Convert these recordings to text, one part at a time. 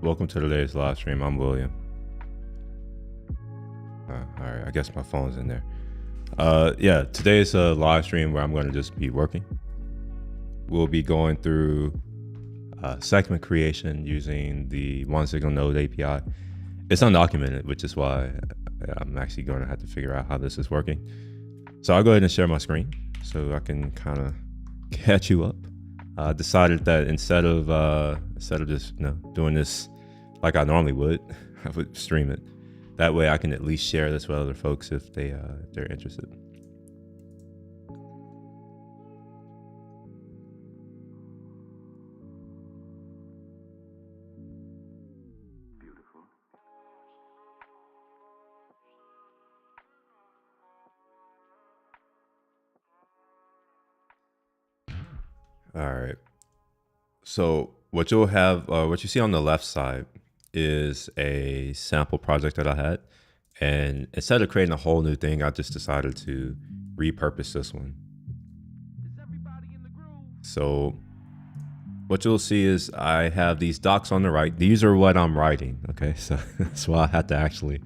Welcome to today's live stream. I'm William. All right, I guess my phone's in there. Yeah, today's a live stream where I'm going to just be working. We'll be going through segment creation using the OneSignal Node API. It's undocumented, which is why I'm actually going to have to figure out how this is working. So I'll go ahead and share my screen so I can kind of catch you up. I decided that instead of just doing this like I normally would, I would stream it. That way I can at least share this with other folks if they're interested. All right. So what you'll have, what you see on the left side is a sample project that I had. And instead of creating a whole new thing, I just decided to repurpose this one. So what you'll see is I have these docs on the right. These are what I'm writing, okay? So that's why I had to actually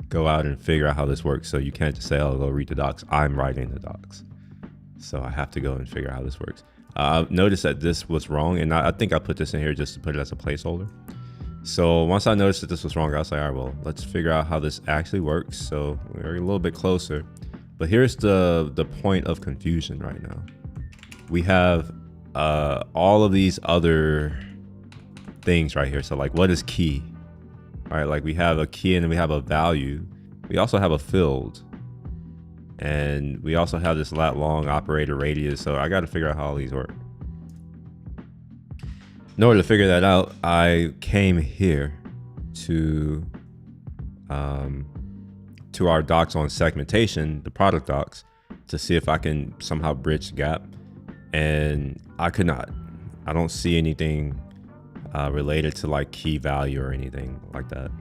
go out and figure out how this works. So you can't just say, oh, go read the docs. I'm writing the docs. So I have to go and figure out how this works. Noticed that this was wrong, and I think I put this in here just to put it as a placeholder. So once I noticed that this was wrong, I was like, all right, well, let's figure out how this actually works. So we're a little bit closer, but here's the point of confusion right now. We have all of these other things right here. So like, what is key? All right, like we have a key and then we have a value. We also have a field. And we also have this lat long operator radius. So I got to figure out how all these work. In order to figure that out, I came here to our docs on segmentation, the product docs, to see if I can somehow bridge the gap. And I could not. I don't see anything related to like key value or anything like that.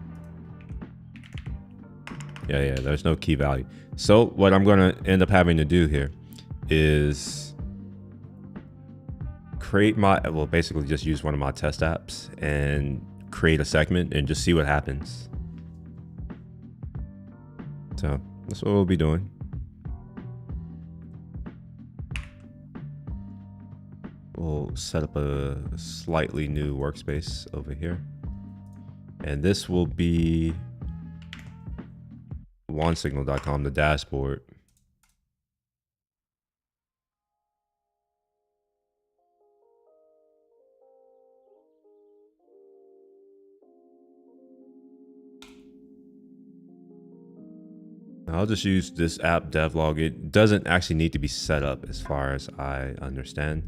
Yeah, there's no key value. So what I'm gonna end up having to do here is create basically just use one of my test apps and create a segment and just see what happens. So that's what we'll be doing. We'll set up a slightly new workspace over here. And this will be OneSignal.com, the dashboard. I'll just use this app Devlog. It doesn't actually need to be set up as far as I understand.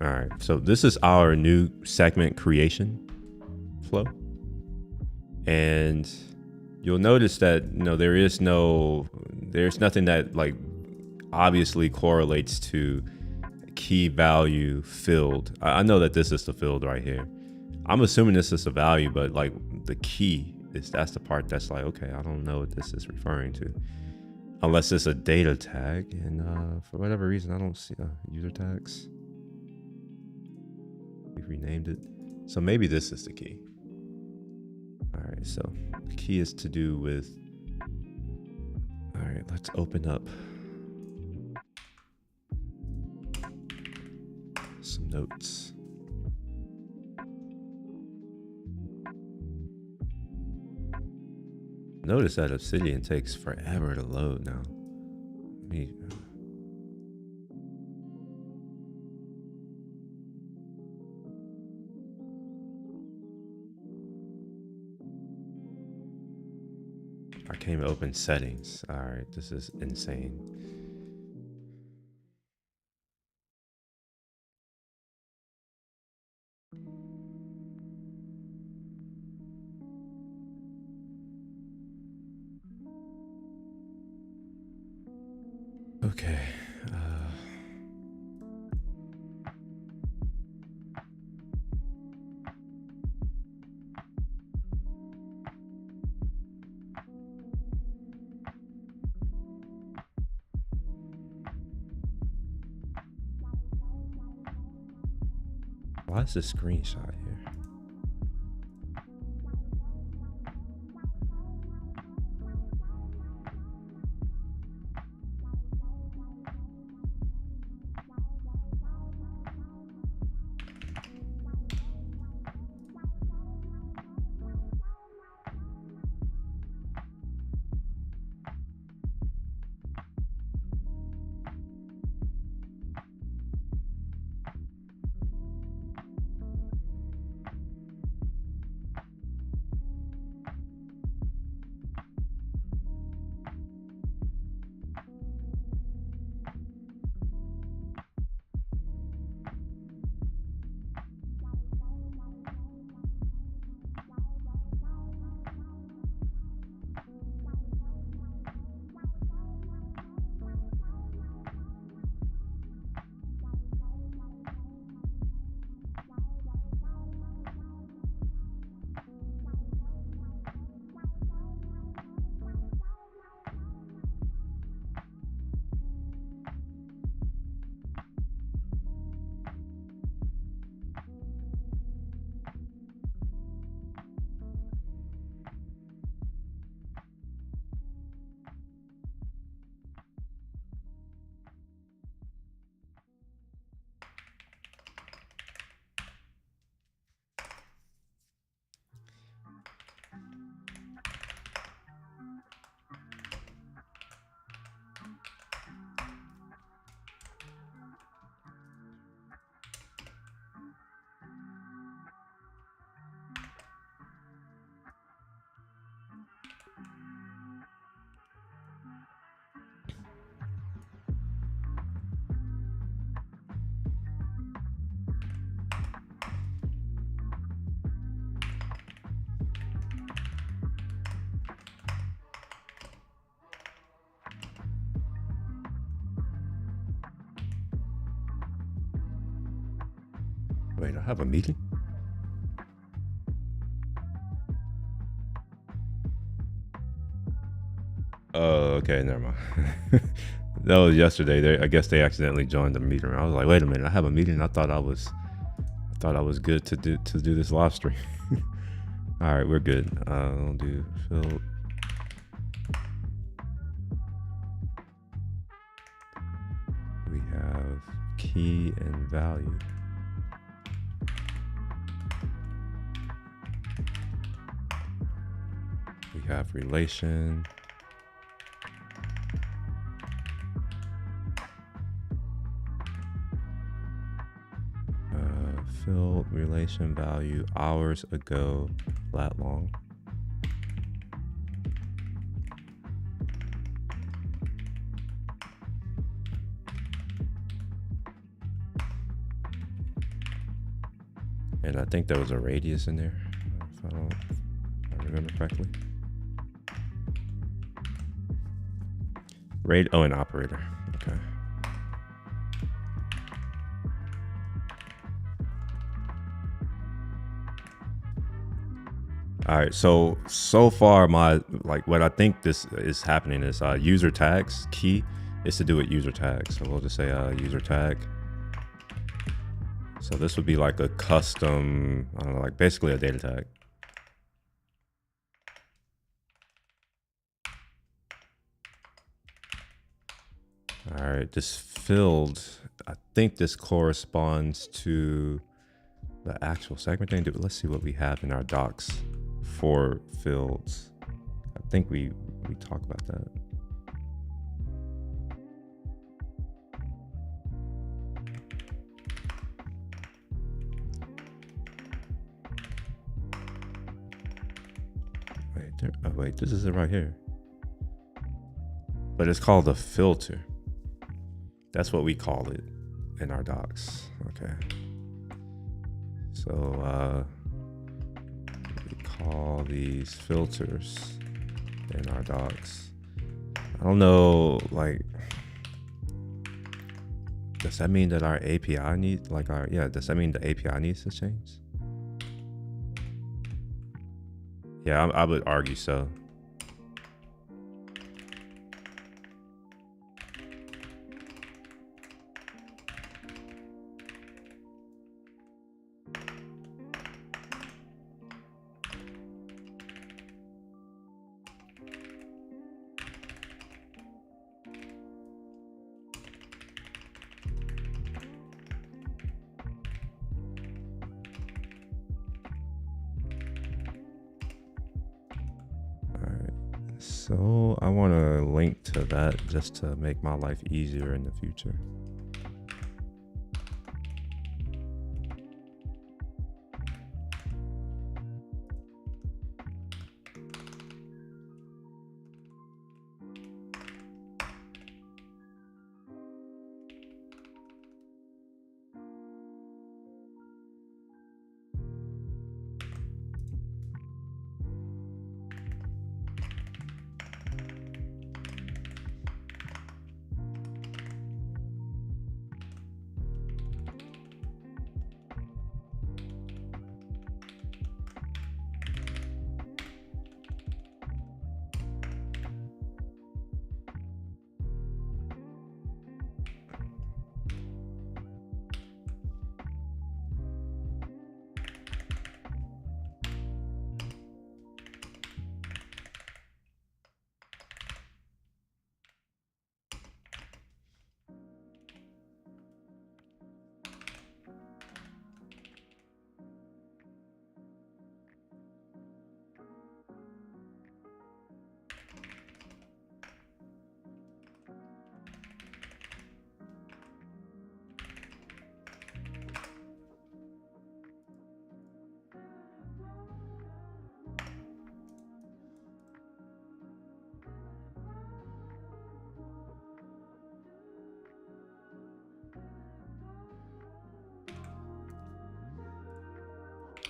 All right, so this is our new segment creation flow. And you'll notice that, there's nothing that like obviously correlates to key value field. I know that this is the field right here. I'm assuming this is the value, but like the key that's the part that's like, okay, I don't know what this is referring to. Unless it's a data tag, and for whatever reason, I don't see user tags. We've renamed it. So maybe this is the key. All right, so the key is to do with, all right, let's open up some notes. Notice that Obsidian takes forever to load now. I can't even open settings. All right, this is insane. Okay. Why is this screenshot here? Wait, I have a meeting? Oh, okay, never mind. That was yesterday. I guess they accidentally joined the meeting. I was like, wait a minute, I have a meeting. I thought I was good to do this live stream. All right, we're good. I'll do fill. We have key and value. We have relation. Fill relation value hours ago, lat long. And I think there was a radius in there, if I remember correctly. Oh, an operator. Okay. All right, so far what I think this is happening is user tags key is to do with user tags. So we'll just say user tag. So this would be like a custom, I don't know, like basically a data tag. All right, this filled, I think this corresponds to the actual segment thing. Let's see what we have in our docs for fields. I think we talk about that. Wait, this is it right here. But it's called a filter. That's what we call it in our docs. Okay. So we call these filters in our docs. I don't know, like, does that mean that our API needs, does that mean the API needs to change? Yeah, I would argue so. So I want to link to that just to make my life easier in the future.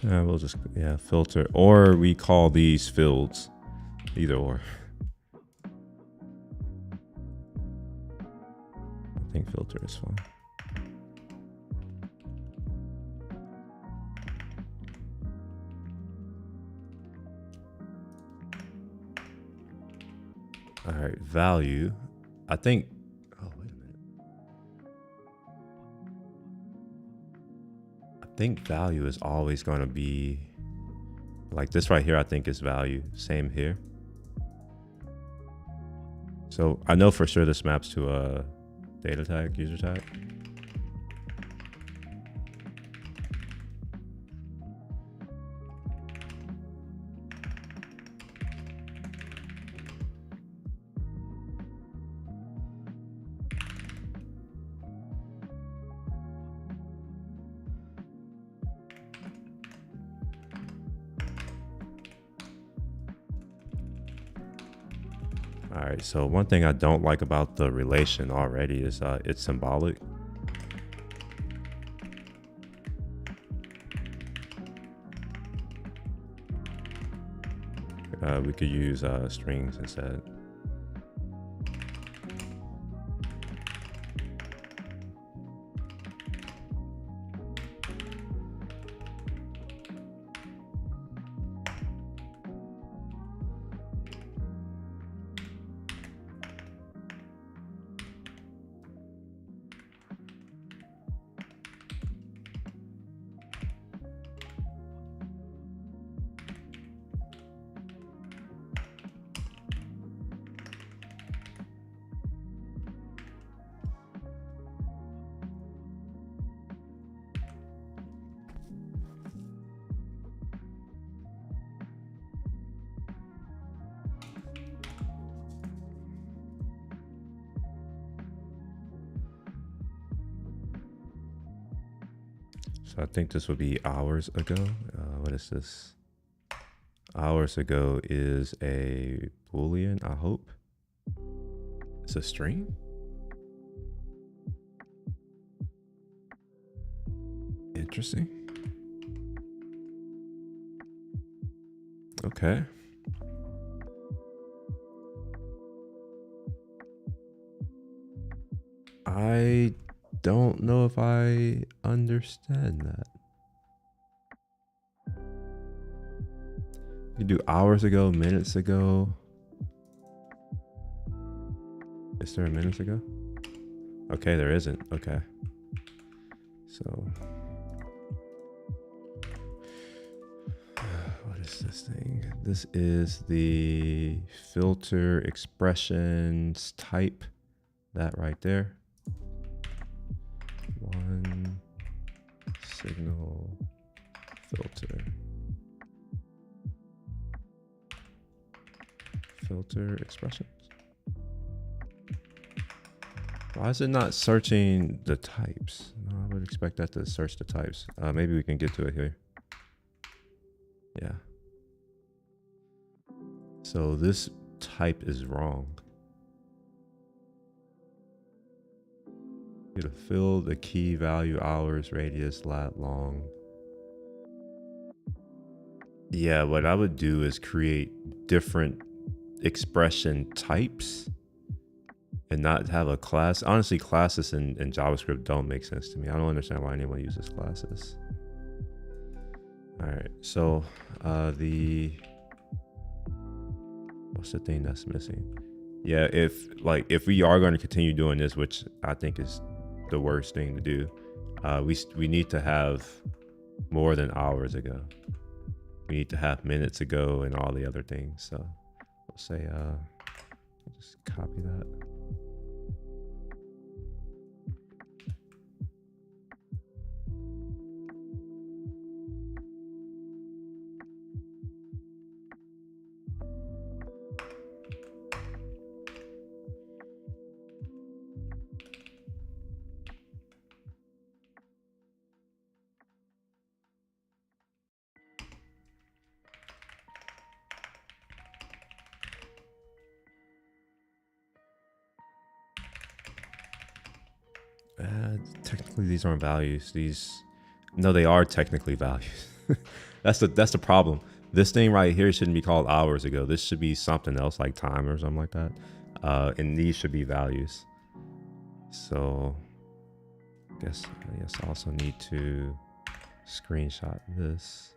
We'll just, filter, or we call these fields, either or. I think filter is fine. All right, value. I think, oh, wait a minute. I think value is always going to be like this right here. I think is value. Same here. So I know for sure this maps to a data tag, user tag. All right, so one thing I don't like about the relation already is it's symbolic. We could use strings instead. So I think this would be hours ago. What is this? Hours ago is a Boolean, I hope. It's a string? Interesting. Okay. I don't know if I understand that. You do hours ago, minutes ago. Is there a minutes ago? Okay, there isn't. Okay. So what is this thing? This is the filter expressions type. That right there. OneSignal filter. filter expressions. Why is it not searching the types? No, I would expect that to search the types. Maybe we can get to it here. Yeah. So this type is wrong. You to fill the key value, hours, radius, lat, long. Yeah, what I would do is create different expression types and not have a class. Honestly, classes in JavaScript don't make sense to me. I don't understand why anyone uses classes. All right, so what's the thing that's missing? Yeah, if we are going to continue doing this, which I think is the worst thing to do, we need to have more than hours ago. We need to have minutes ago and all the other things. So we'll say, just copy that. Technically, these aren't values. No, they are technically values. That's the problem. This thing right here shouldn't be called hours ago. This should be something else like time or something like that. And these should be values. So I guess I also need to screenshot this.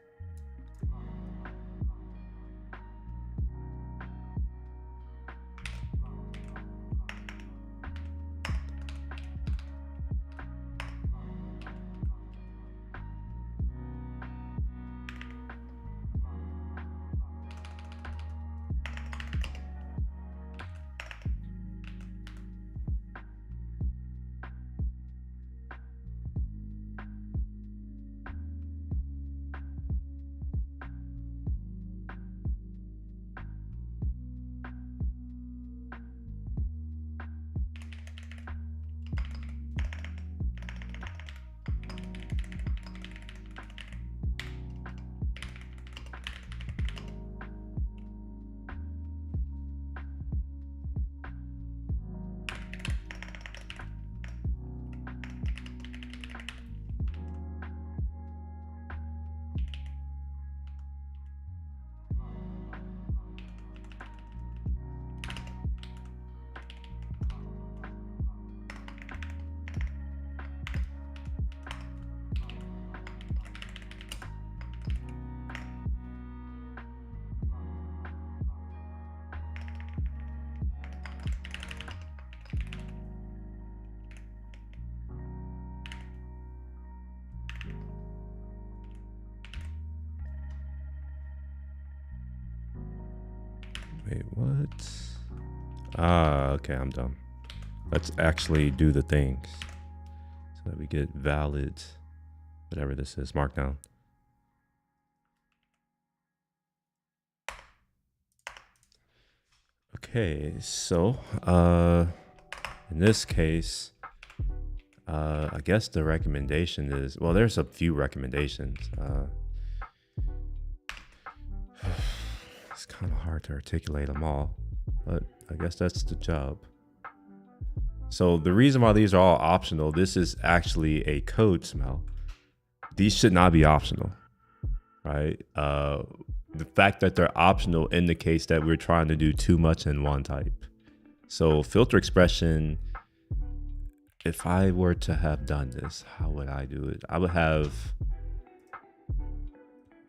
Wait, what? Okay, I'm done. Let's actually do the things so that we get valid, whatever this is, markdown. Okay, so in this case, I guess the recommendation is, well, there's a few recommendations. It's kind of hard to articulate them all, but I guess that's the job. So the reason why these are all optional, this is actually a code smell. These should not be optional, right? The fact that they're optional indicates that we're trying to do too much in one type. So filter expression, if I were to have done this, how would I do it? I would have,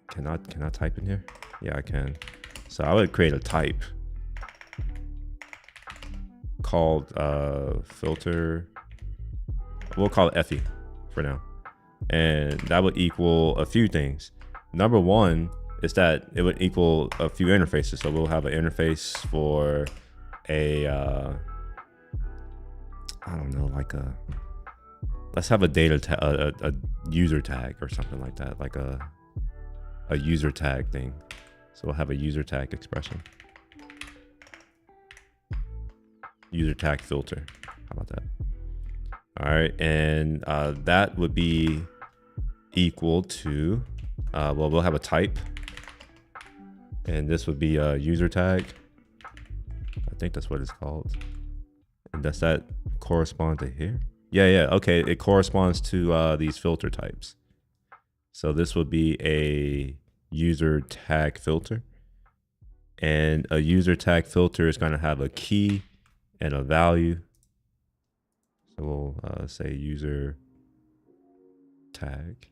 can I type in here? Yeah, I can. So I would create a type called filter. We'll call it FE for now. And that would equal a few things. Number one is that it would equal a few interfaces. So we'll have an interface for a, I don't know, like let's have a a user tag or something like that, like a user tag thing. So we'll have a user tag expression. user tag filter. How about that? All right, and that would be equal to, well, we'll have a type, and this would be a user tag. I think that's what it's called. And does that correspond to here? Yeah, okay, it corresponds to these filter types. So this would be a user tag filter. And a user tag filter is gonna have a key and a value. So we'll say user tag,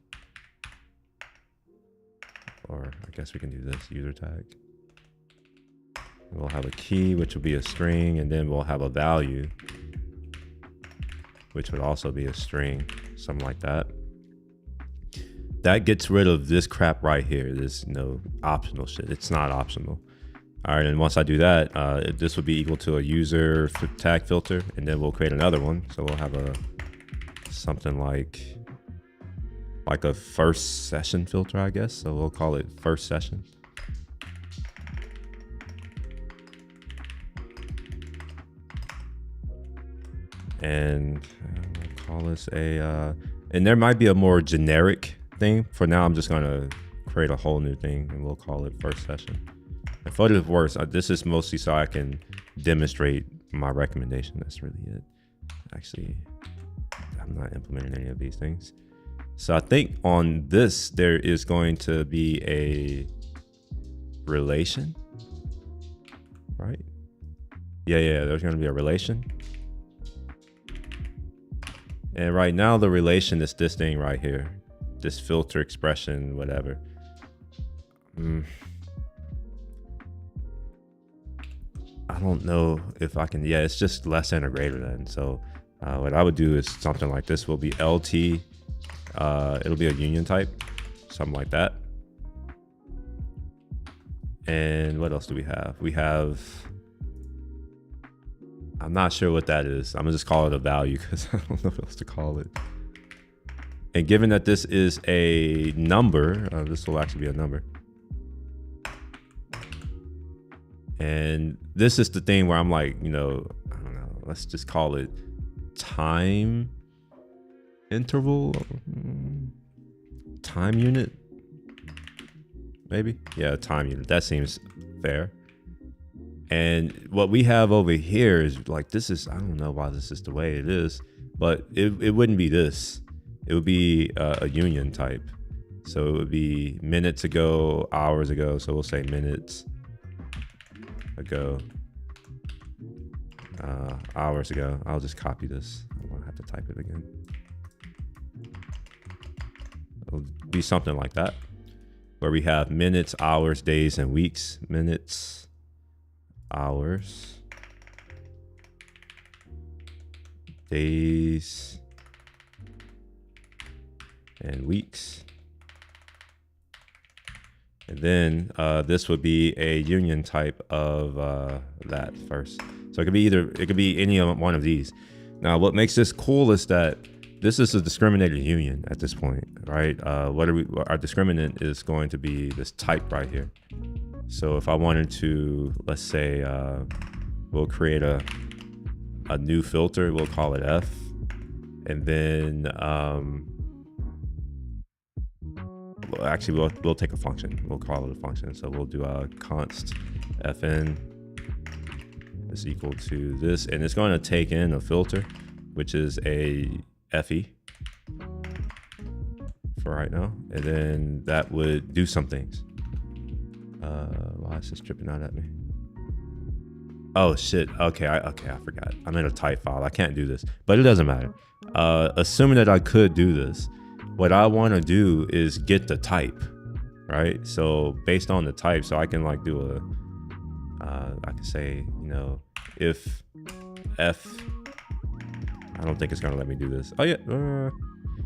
or I guess we can do this, user tag. We'll have a key, which will be a string, and then we'll have a value, which would also be a string, something like that. That gets rid of this crap right here, this optional shit. It's not optional. All right, and once I do that, this will be equal to a user tag filter, and then we'll create another one. So we'll have something like a first session filter, I guess. So we'll call it first session. And we'll call this and there might be a more generic thing. For now, I'm just gonna create a whole new thing, and we'll call it first session. And for the worse, this is mostly so I can demonstrate my recommendation. That's really it. Actually, I'm not implementing any of these things. So I think on this, there is going to be a relation, right? Yeah, there's going to be a relation. And right now, the relation is this thing right here, this filter expression, whatever. I don't know if I can, yeah, it's just less than or greater than. So what I would do is something like this will be LT, it'll be a union type, something like that. And what else do we have? We have, I'm not sure what that is. I'm gonna just call it a value because I don't know what else to call it. And given that this is a number, this will actually be a number. And this is the thing where I'm like, I don't know, let's just call it time interval, time unit, maybe? Yeah, time unit, that seems fair. And what we have over here is like, this is, I don't know why this is the way it is, but it wouldn't be this. It would be a union type. So it would be minutes ago, hours ago. So we'll say minutes ago, hours ago. I'll just copy this. I won't have to type it again. It'll be something like that, where we have minutes, hours, days, and weeks. Minutes, hours, days, and weeks. And then this would be a union type of that first. So it could be any one of these. Now, what makes this cool is that this is a discriminated union at this point, right? Our discriminant is going to be this type right here. So if I wanted to, let's say, we'll create a new filter, we'll call it F, and then actually we'll take a function, we'll call it a function. So we'll do a const fn is equal to this, and it's going to take in a filter, which is a fe for right now, and then that would do some things. Why is this tripping out at me? Oh shit, okay, I forgot. I'm in a type file, I can't do this, but it doesn't matter. Assuming that I could do this, what I want to do is get the type, right? So based on the type, so I can like do I can say, if f, I don't think it's gonna let me do this. Oh yeah,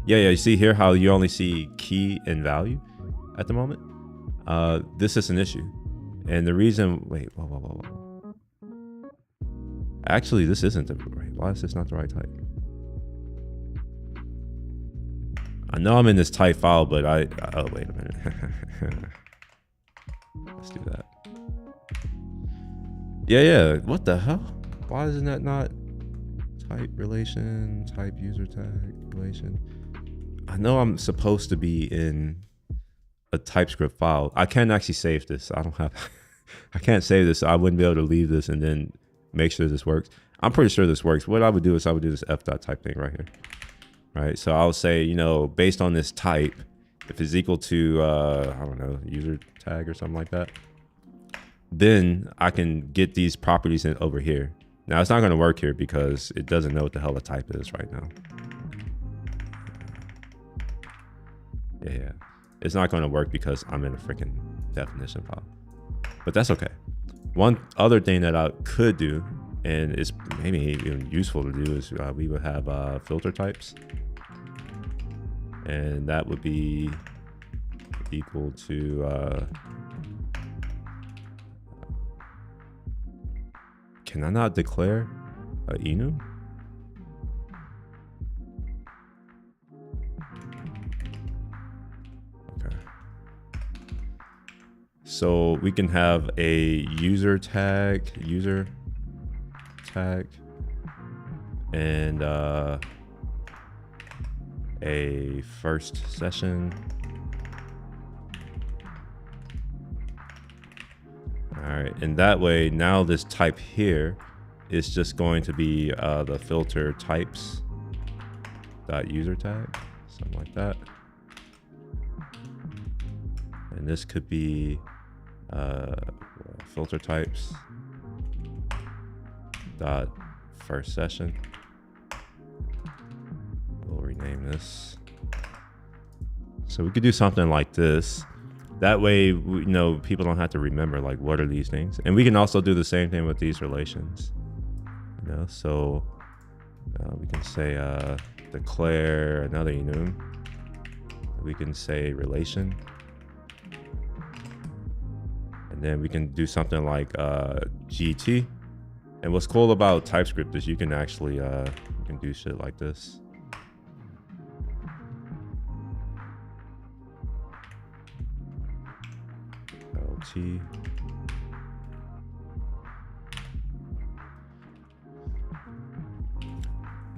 yeah, you see here how you only see key and value at the moment? This is an issue. And the reason, wait, whoa. Actually, this isn't the right, why is this not the right type? I know I'm in this type file, but oh, wait a minute. Let's do that. Yeah, what the hell? Why isn't that not type relation, type user tag relation? I know I'm supposed to be in a TypeScript file. I can't actually save this. I don't have, I can't save this. So I wouldn't be able to leave this and then make sure this works. I'm pretty sure this works. What I would do is I would do this f.type thing right here. Right. So I'll say, you know, based on this type, if it's equal to, I don't know, user tag or something like that, then I can get these properties in over here. Now it's not going to work here because it doesn't know what the hell a type is right now. Yeah. It's not going to work because I'm in a freaking definition file, but that's okay. One other thing that I could do, and it's maybe even useful to do, is we would have filter types, and that would be equal to can I not declare a enum? Okay. So we can have a user tag, and a first session. All right, and that way now this type here is just going to be the filter types dot user tag, something like that. And this could be filter types dot first session. We'll rename this. So we could do something like this. That way, you know, people don't have to remember like what are these things. And we can also do the same thing with these relations. You know, so we can say declare another enum. We can say relation. And then we can do something like GT. And what's cool about TypeScript is you can actually you can do shit like this. LT.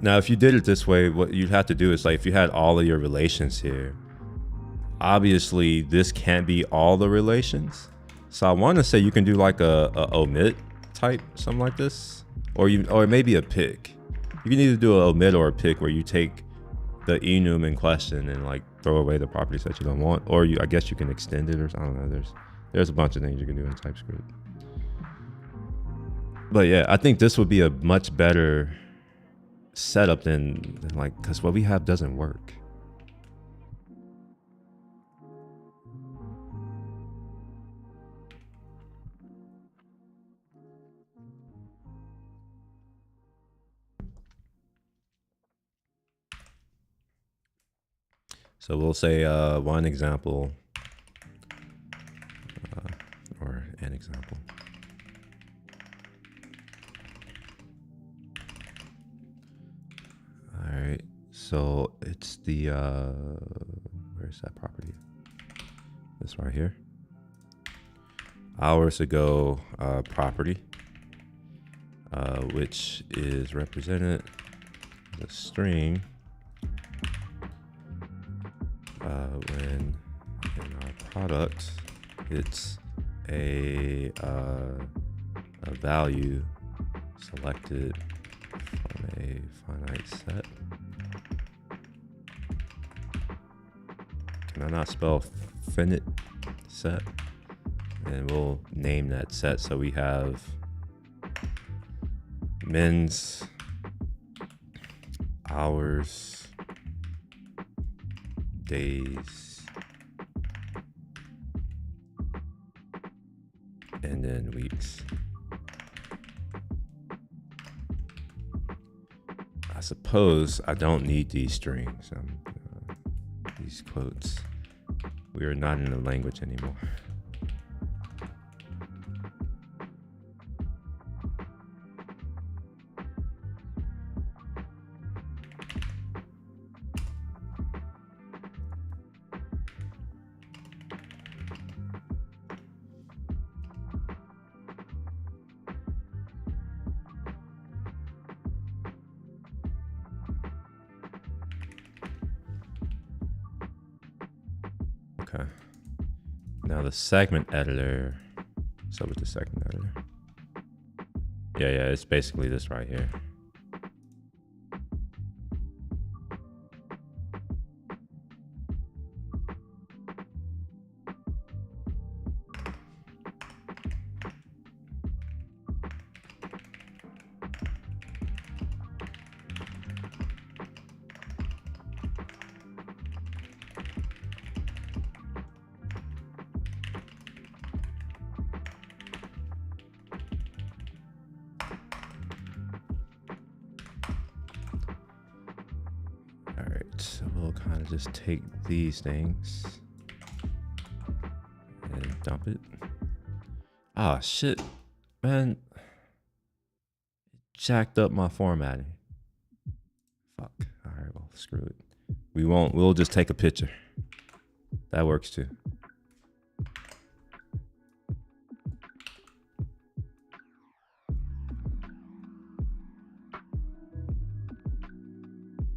Now, if you did it this way, what you'd have to do is, like, if you had all of your relations here, obviously this can't be all the relations. So I want to say you can do like a omit type, something like this, or maybe a pick. You can either do an omit or a pick, where you take the enum in question and like throw away the properties that you don't want, or I guess you can extend it, or I don't know. There's a bunch of things you can do in TypeScript. But yeah, I think this would be a much better setup than like, because what we have doesn't work. So we'll say one example or an example. All right, so it's the where's that property? This right here. Hours ago property, which is represented as a string when in our product it's a value selected from a finite set. Can I not spell finite set? And we'll name that set. So we have men's hours, days, and then weeks. I suppose I don't need these strings, these quotes. We are not in the language anymore. Now the segment editor. So with the segment editor. Yeah, it's basically this right here. So we'll kind of just take these things and dump it. Ah, shit, man. Jacked up my formatting. Fuck. All right, well, screw it. We'll just take a picture. That works too.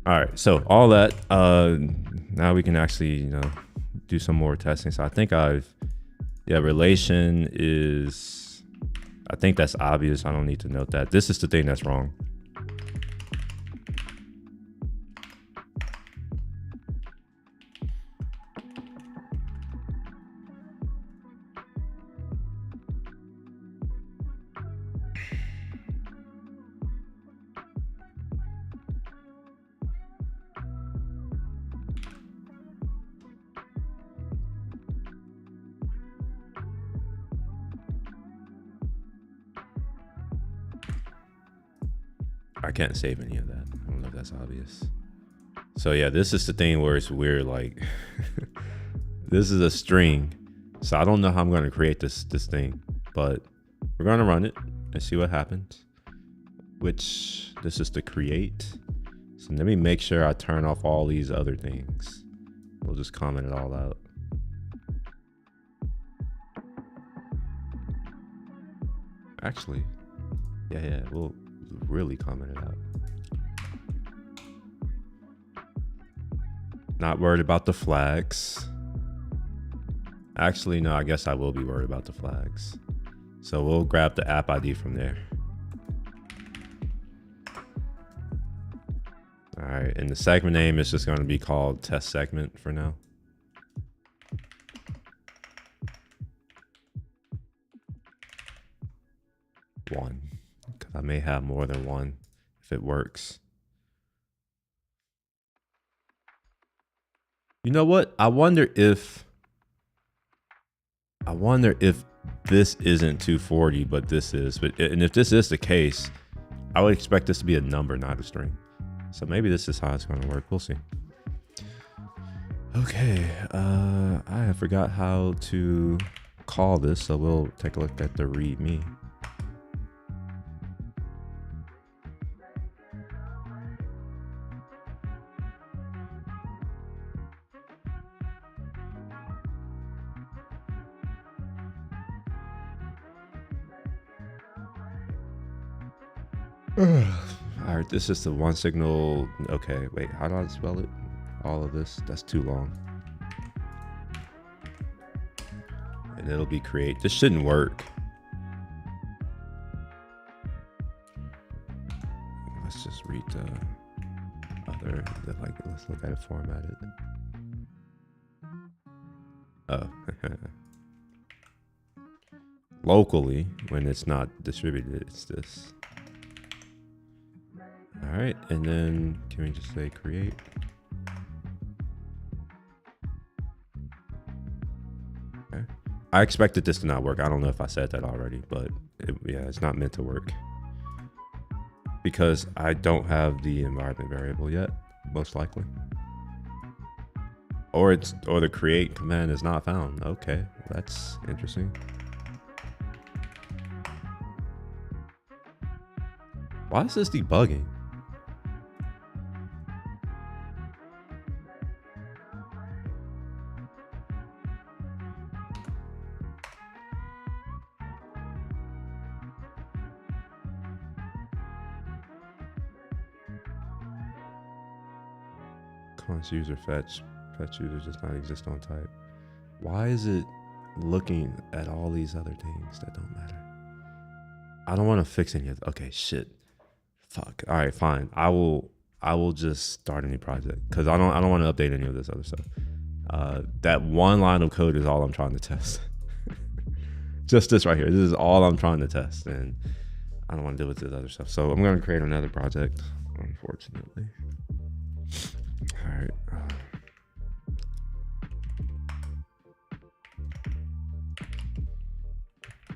All right, so all that, now we can actually, do some more testing. So I think relation is, I think that's obvious. I don't need to note that. This is the thing that's wrong. I can't save any of that. I don't know if that's obvious. So yeah, this is the thing where it's weird. Like, this is a string. So I don't know how I'm going to create this thing, but we're going to run it and see what happens. Which, this is to create. So let me make sure I turn off all these other things. We'll just comment it all out. Actually, yeah, we'll really comment it out. Not worried about the flags. Actually, no, I guess I will be worried about the flags. So we'll grab the app ID from there. All right, and the segment name is just going to be called test segment for now. One, because I may have more than one if it works. You know what? I wonder if this isn't 240, but this is. And if this is the case, I would expect this to be a number, not a string. So maybe this is how it's going to work. We'll see. Okay, I forgot how to call this, so we'll take a look at the README. All right, this is the OneSignal. Okay, wait, how do I spell it? All of this, that's too long. And it'll be create. This shouldn't work. Let's just read the other, let's look at it formatted. Oh. Locally, when it's not distributed, it's this. All right, and then can we just say create? Okay. I expected this to not work. I don't know if I said that already, but yeah, it's not meant to work because I don't have the environment variable yet, most likely. Or the create command is not found. Okay, that's interesting. Why is this debugging? Const user fetch user does not exist on type. Why is it? looking at all these other things that don't matter. I don't want to fix any of it. Okay, shit. Fuck. All right, fine. I will just start a new project because I don't want to update any of this other stuff. That one line of code is all I'm trying to test. Just this right here. This is all I'm trying to test, and I don't want to deal with this other stuff. So I'm going to create another project, unfortunately. All right.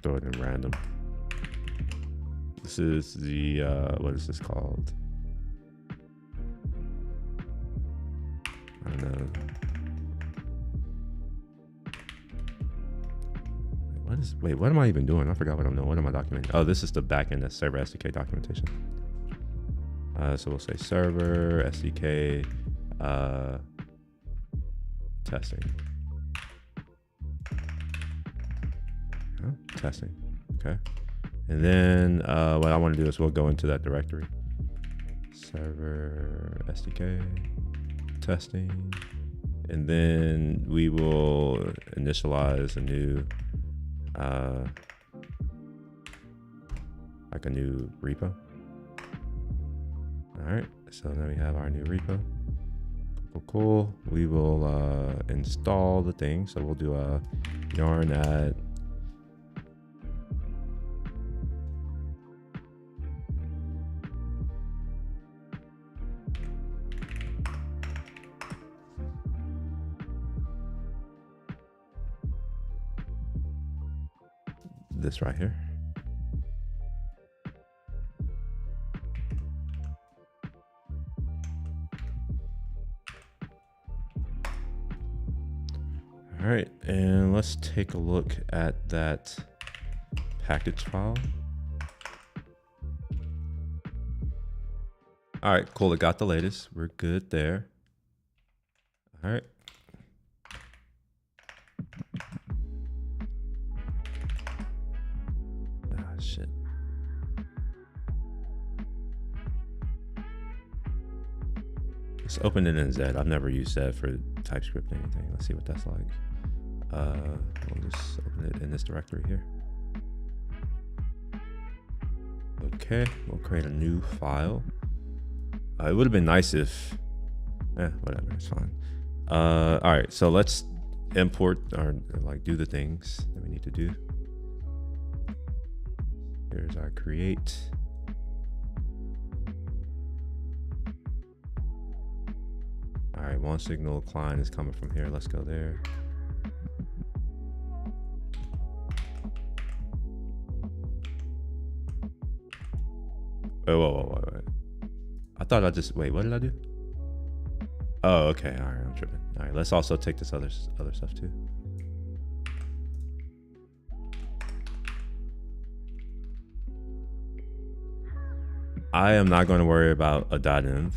Throw it in random. This is the, what is this called? I don't know. Wait, what am I even doing? I forgot what I'm doing. What am I documenting? Oh, this is the backend, the server SDK documentation. So we'll say server SDK testing. Oh, testing. Okay. And then what I want to do is we'll go into that directory. Server SDK testing. And then we will initialize a new like a new repo. All right, so now we have our new repo. Cool. We will install the thing. So we'll do a yarn add this right here. All right, and let's take a look at that package file. All right, cool. It got the latest. We're good there. All right. Shit. Let's open it in Z. I've never used Z for TypeScript or anything. Let's see what that's like. We'll just open it in this directory here. Okay, we'll create a new file. It would have been nice if, whatever, it's fine. All right, so let's import or like do the things that we need to do. Here's our create. All right, OneSignal client is coming from here. Let's go there. Oh, whoa. I thought I just, wait, what did I do? Oh, okay, all right, I'm tripping. All right, let's also take this other stuff too. I am not going to worry about a .env.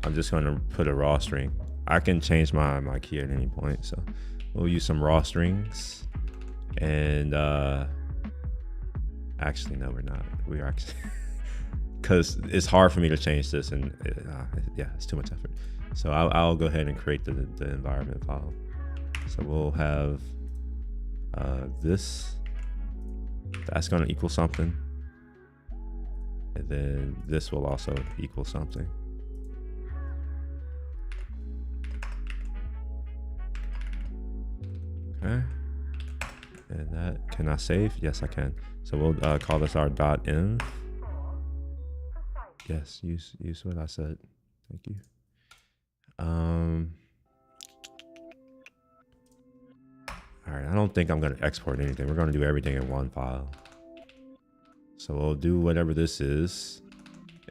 I'm just going to put a raw string. I can change my key at any point, so we'll use some raw strings. And actually, no, we're not. We are actually, because it's hard for me to change this, and yeah, it's too much effort. So I'll go ahead and create the environment file. So we'll have this. That's going to equal something. And then this will also equal something. Okay. And that, can I save? Yes, I can. So we'll call this our .env. Yes, use what I said. Thank you. All right, I don't think I'm going to export anything. We're going to do everything in one file. So we'll do whatever this is,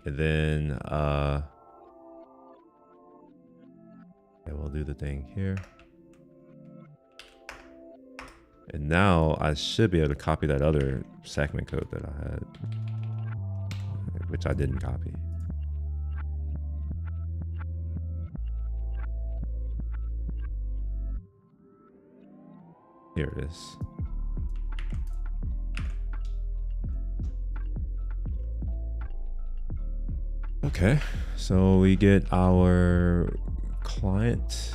and then we'll do the thing here. And now I should be able to copy that other segment code that I had, which I didn't copy. Here it is. Okay, so we get our client.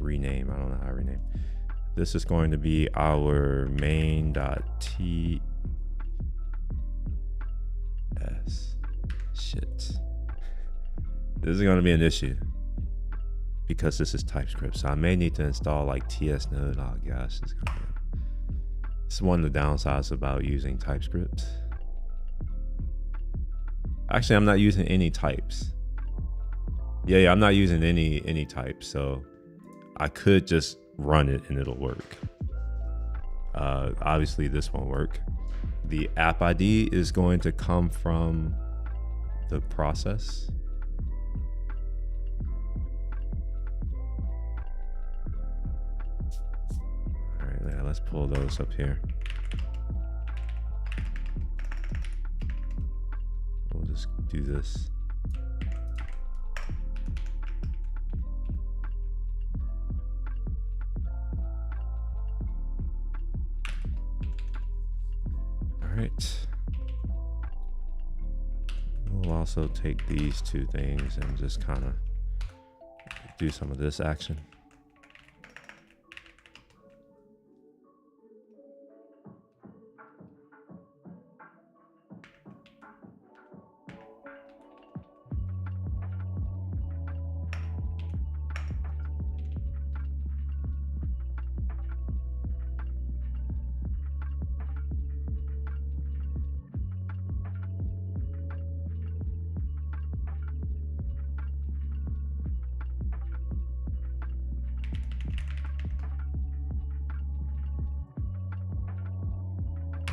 rename. I don't know how to rename. This is going to be our main.ts. Shit. This is going to be an issue because this is TypeScript. So I may need to install like TS node. Oh gosh, it's one of the downsides about using TypeScript. Actually, I'm not using any types. Yeah, I'm not using any types. So I could just run it and it'll work. Obviously this won't work. The app ID is going to come from the process. All right, yeah, let's pull those up here. We'll just do this. Right. We'll also take these two things and just kind of do some of this action.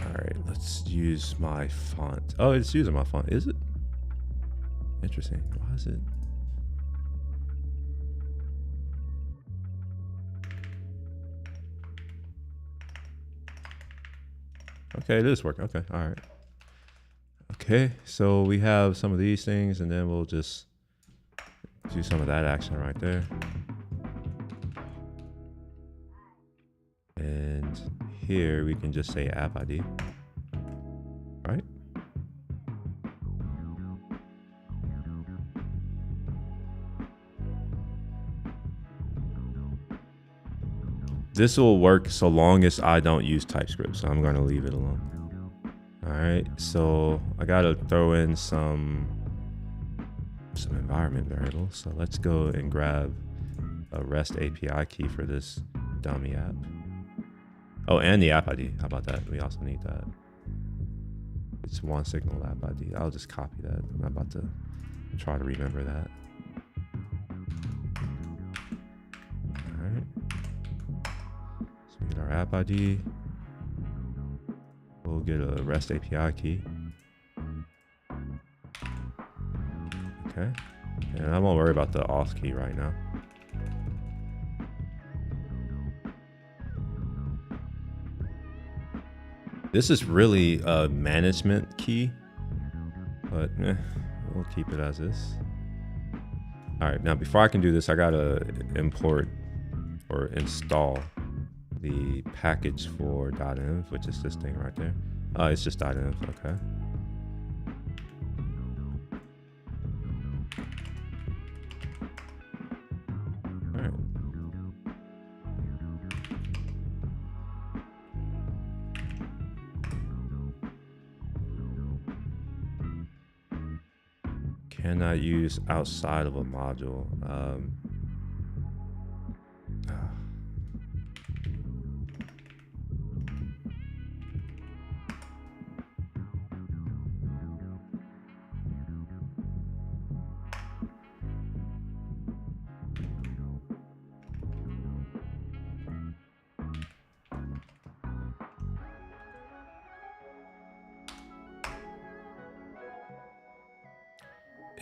Alright, let's use my font. Oh, it's using my font, is it? Interesting. Why is it? Okay, it is working. Okay, alright. Okay, so we have some of these things and then we'll just do some of that action right there. And here we can just say app ID, right? This will work so long as I don't use TypeScript, so I'm going to leave it alone. All right, so I got to throw in some environment variables. So let's go and grab a REST API key for this dummy app. Oh, and the app ID. How about that? We also need that. It's OneSignal app ID. I'll just copy that. I'm not about to try to remember that. All right. So we get our app ID. We'll get a REST API key. Okay. And I won't worry about the auth key right now. This is really a management key, but we'll keep it as is. All right, now before I can do this, I gotta import or install the package for .env, which is this thing right there. It's just .env, okay. All right. Cannot use outside of a module.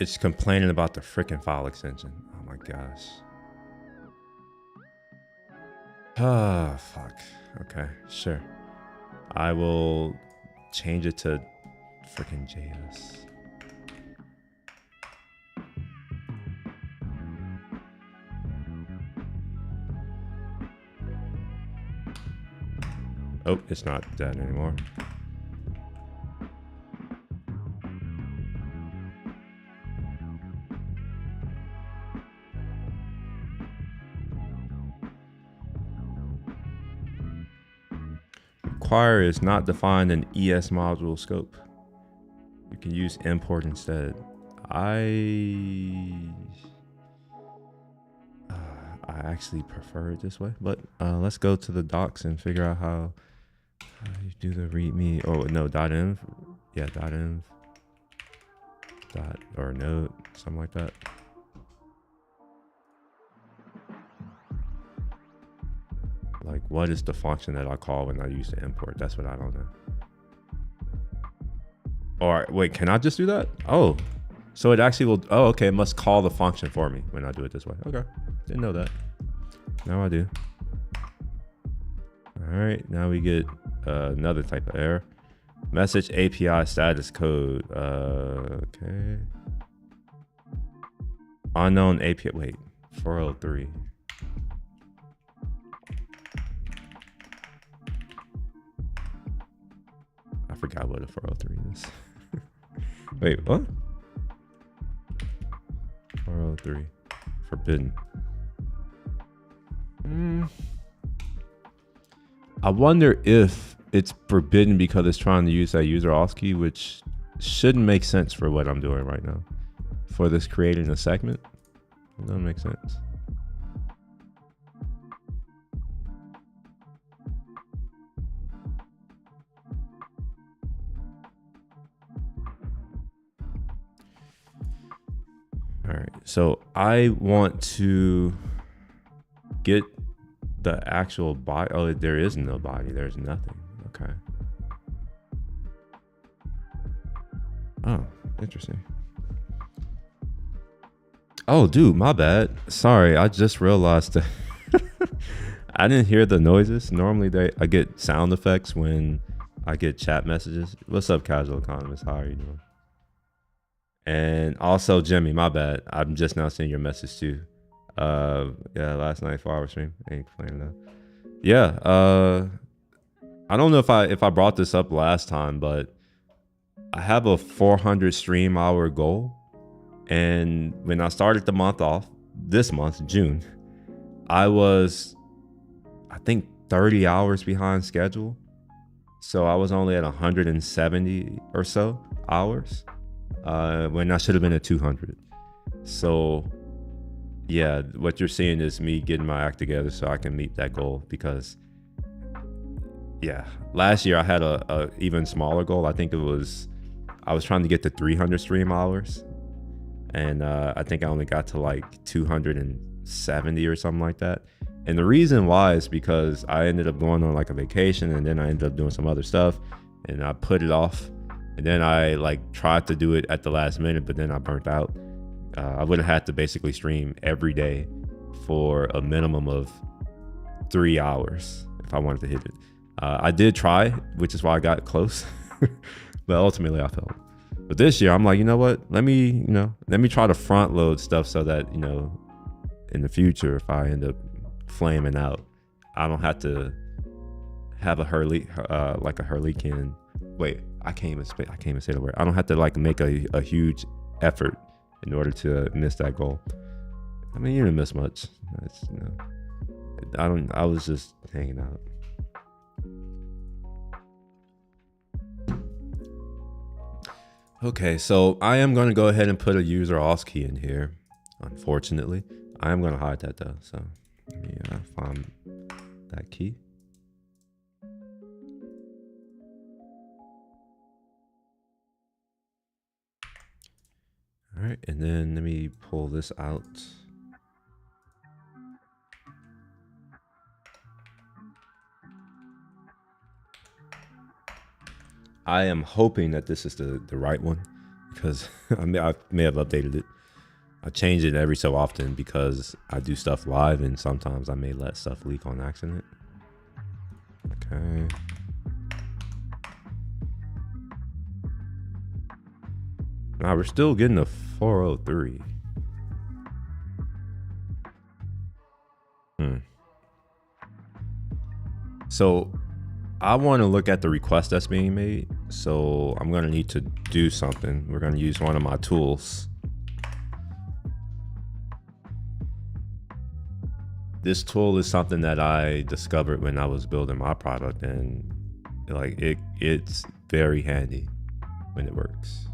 It's complaining about the freaking file extension. Oh my gosh. Ah, fuck. Okay, sure. I will change it to freaking JS. Oh, it's not that anymore. require is not defined in ES module scope. You can use import instead. I actually prefer it this way, but let's go to the docs and figure out how you do the readme. Oh no, .env. Yeah, .env. Or node, something like that. Like, what is the function that I call when I use the import? That's what I don't know. Or wait, can I just do that? Oh, so it actually will. Oh, okay. It must call the function for me when I do it this way. Okay, didn't know that. Now I do. All right, now we get another type of error. Message API status code. Okay. Unknown API. Wait, 403. I forgot what a 403 is. Wait, what? 403. Forbidden. I wonder if it's forbidden because it's trying to use that user auth key, which shouldn't make sense for what I'm doing right now. For this creating a segment, it doesn't make sense. All right, so I want to get the actual body. Oh, there is no body. There's nothing. Okay. Oh, interesting. Oh, dude, my bad. Sorry, I just realized that I didn't hear the noises. Normally, I get sound effects when I get chat messages. What's up, Casual Economist? How are you doing? And also, Jimmy, my bad. I'm just now seeing your message too. Yeah, last night 4-hour stream. Ain't complaining though. Yeah, I don't know if I brought this up last time, but I have a 400 stream hour goal. And when I started the month off, this month, June, I was, I think, 30 hours behind schedule. So I was only at 170 or so hours when I should have been at 200. So yeah, what you're seeing is me getting my act together so I can meet that goal, because yeah, last year I had a even smaller goal. I think I was trying to get to 300 stream hours, and I think I only got to like 270 or something like that. And the reason why is because I ended up going on like a vacation, and then I ended up doing some other stuff, and I put it off, and then I like tried to do it at the last minute, but then I burnt out. I would have had to basically stream every day for a minimum of 3 hours if I wanted to hit it. I did try, which is why I got close, but ultimately I failed. But this year I'm like, you know what? Let me try to front load stuff so that, in the future, if I end up flaming out, I don't have to have a Herlikian. Wait, I can't even say the word. I don't have to like make a huge effort in order to miss that goal. I mean, you didn't miss much. I was just hanging out. Okay, so I am going to go ahead and put a user auth key in here. Unfortunately, I am going to hide that though. So let me find that key. All right, and then let me pull this out. I am hoping that this is the right one, because I may have updated it. I change it every so often because I do stuff live, and sometimes I may let stuff leak on accident. Okay. Now we're still getting a 403. So I want to look at the request that's being made. So I'm going to need to do something. We're going to use one of my tools. This tool is something that I discovered when I was building my product, and Like it's very handy when it works.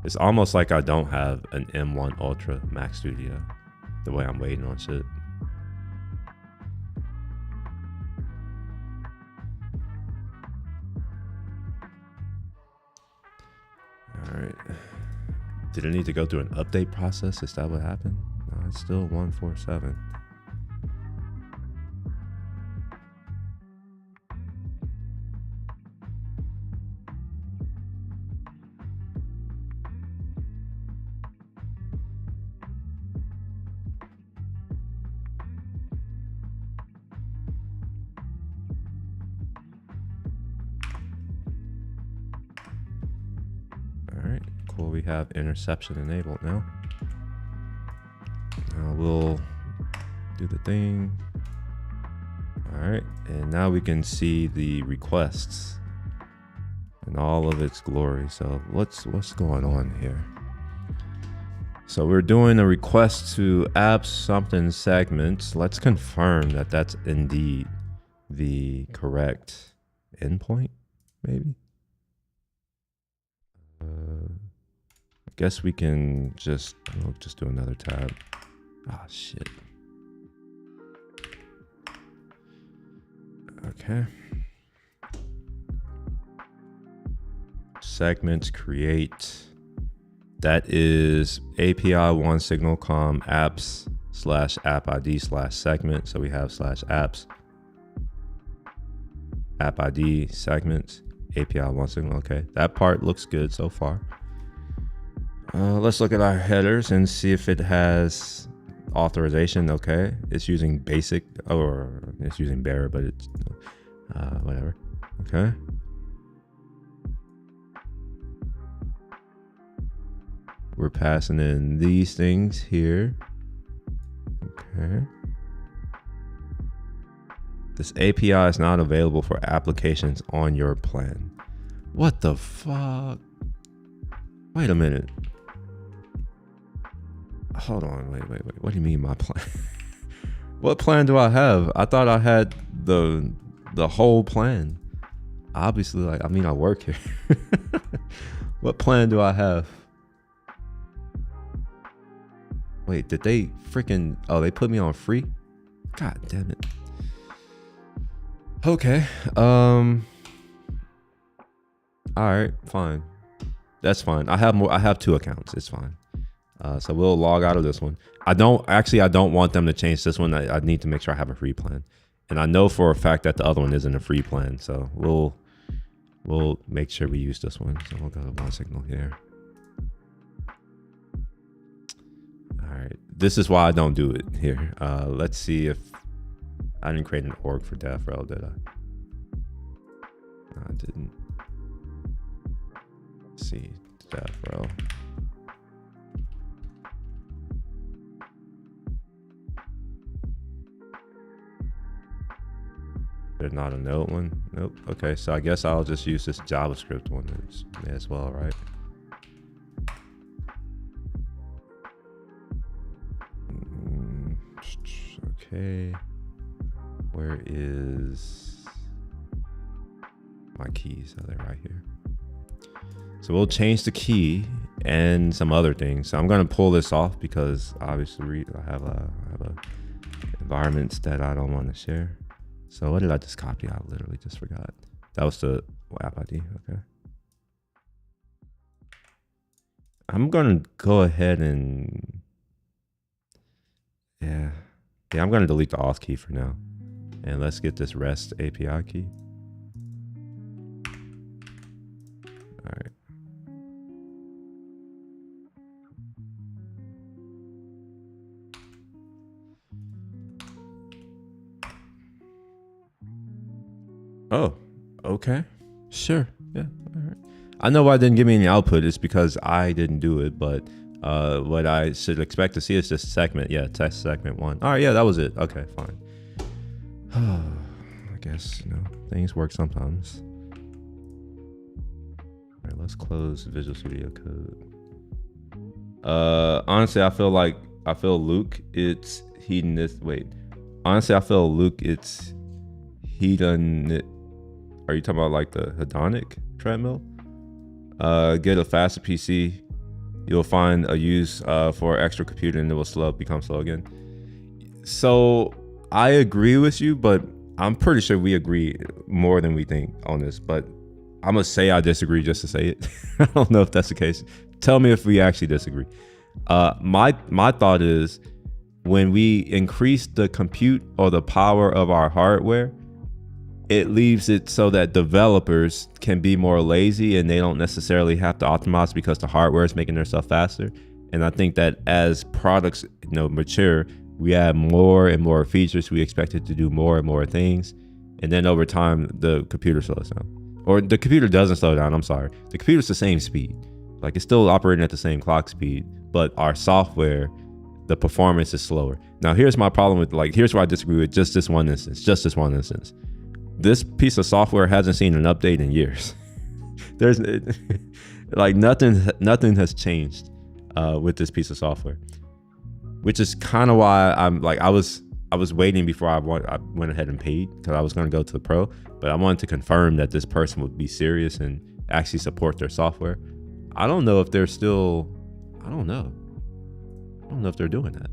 It's almost like I don't have an M1 Ultra Mac Studio the way I'm waiting on shit. All right. Did it need to go through an update process? Is that what happened? No, it's still 147. Cool, we have interception enabled now. We'll do the thing. All right, and now we can see the requests in all of its glory. So what's going on here? So we're doing a request to apps something segments. Let's confirm that that's indeed the correct endpoint, maybe. I guess we can just do another tab. Ah, shit. Okay. Segments create. That is API OneSignal com apps /app ID /segment. So we have /apps app ID segments API OneSignal. Okay, that part looks good so far. Let's look at our headers and see if it has authorization. Okay, it's using basic, or it's using bare, but it's whatever. Okay. We're passing in these things here. Okay. This API is not available for applications on your plan. What the fuck? Wait a minute. Hold on, wait. What do you mean my plan? What plan do I have? I thought I had the whole plan. Obviously, like, I mean, I work here. What plan do I have? Wait, did they freaking... Oh, they put me on free? God damn it. Okay. All right, fine. That's fine. I have 2 accounts. It's fine. So we'll log out of this one. I don't want them to change this one. I need to make sure I have a free plan. And I know for a fact that the other one isn't a free plan. So we'll make sure we use this one. So we'll go to OneSignal here. All right. This is why I don't do it here. Let's see if I didn't create an org for Devlog, did I? No, I didn't. Let's see, Devlog. There's not a node one. Nope. Okay, so I guess I'll just use this JavaScript one as well, right? Okay. Where is my keys? Oh, they're right here. So we'll change the key and some other things. So I'm going to pull this off because obviously I have a environments that I don't want to share. So what did I just copy? I literally just forgot. That was the app ID. Okay. I'm going to go ahead and yeah, I'm going to delete the auth key for now. And let's get this REST API key. All right. Oh, okay. Sure. Yeah. All right. I know why it didn't give me any output. It's because I didn't do it, but what I should expect to see is this segment. Yeah, test segment 1. All right, yeah, that was it. Okay, fine. I guess, things work sometimes. All right, let's close Visual Studio Code. Honestly, I feel like Luke, it's hedonist. Wait, honestly, I feel Luke, it's hedonic. Are you talking about like the hedonic treadmill? Get a faster PC. You'll find a use for extra computer, and it will become slow again. So I agree with you, but I'm pretty sure we agree more than we think on this. But I'm gonna say I disagree just to say it. I don't know if that's the case. Tell me if we actually disagree. My thought is, when we increase the compute or the power of our hardware, it leaves it so that developers can be more lazy and they don't necessarily have to optimize because the hardware is making their stuff faster. And I think that as products, mature, we add more and more features. We expect it to do more and more things. And then over time, the computer slows down. Or the computer doesn't slow down, I'm sorry. The computer's the same speed. Like, it's still operating at the same clock speed, but our software, the performance is slower. Now, here's my problem with, here's where I disagree with just this one instance. This piece of software hasn't seen an update in years. There's nothing has changed with this piece of software, which is kind of why I was waiting before I went ahead and paid, because I was going to go to the pro, but I wanted to confirm that this person would be serious and actually support their software. I don't know if they're still, I don't know if they're doing that.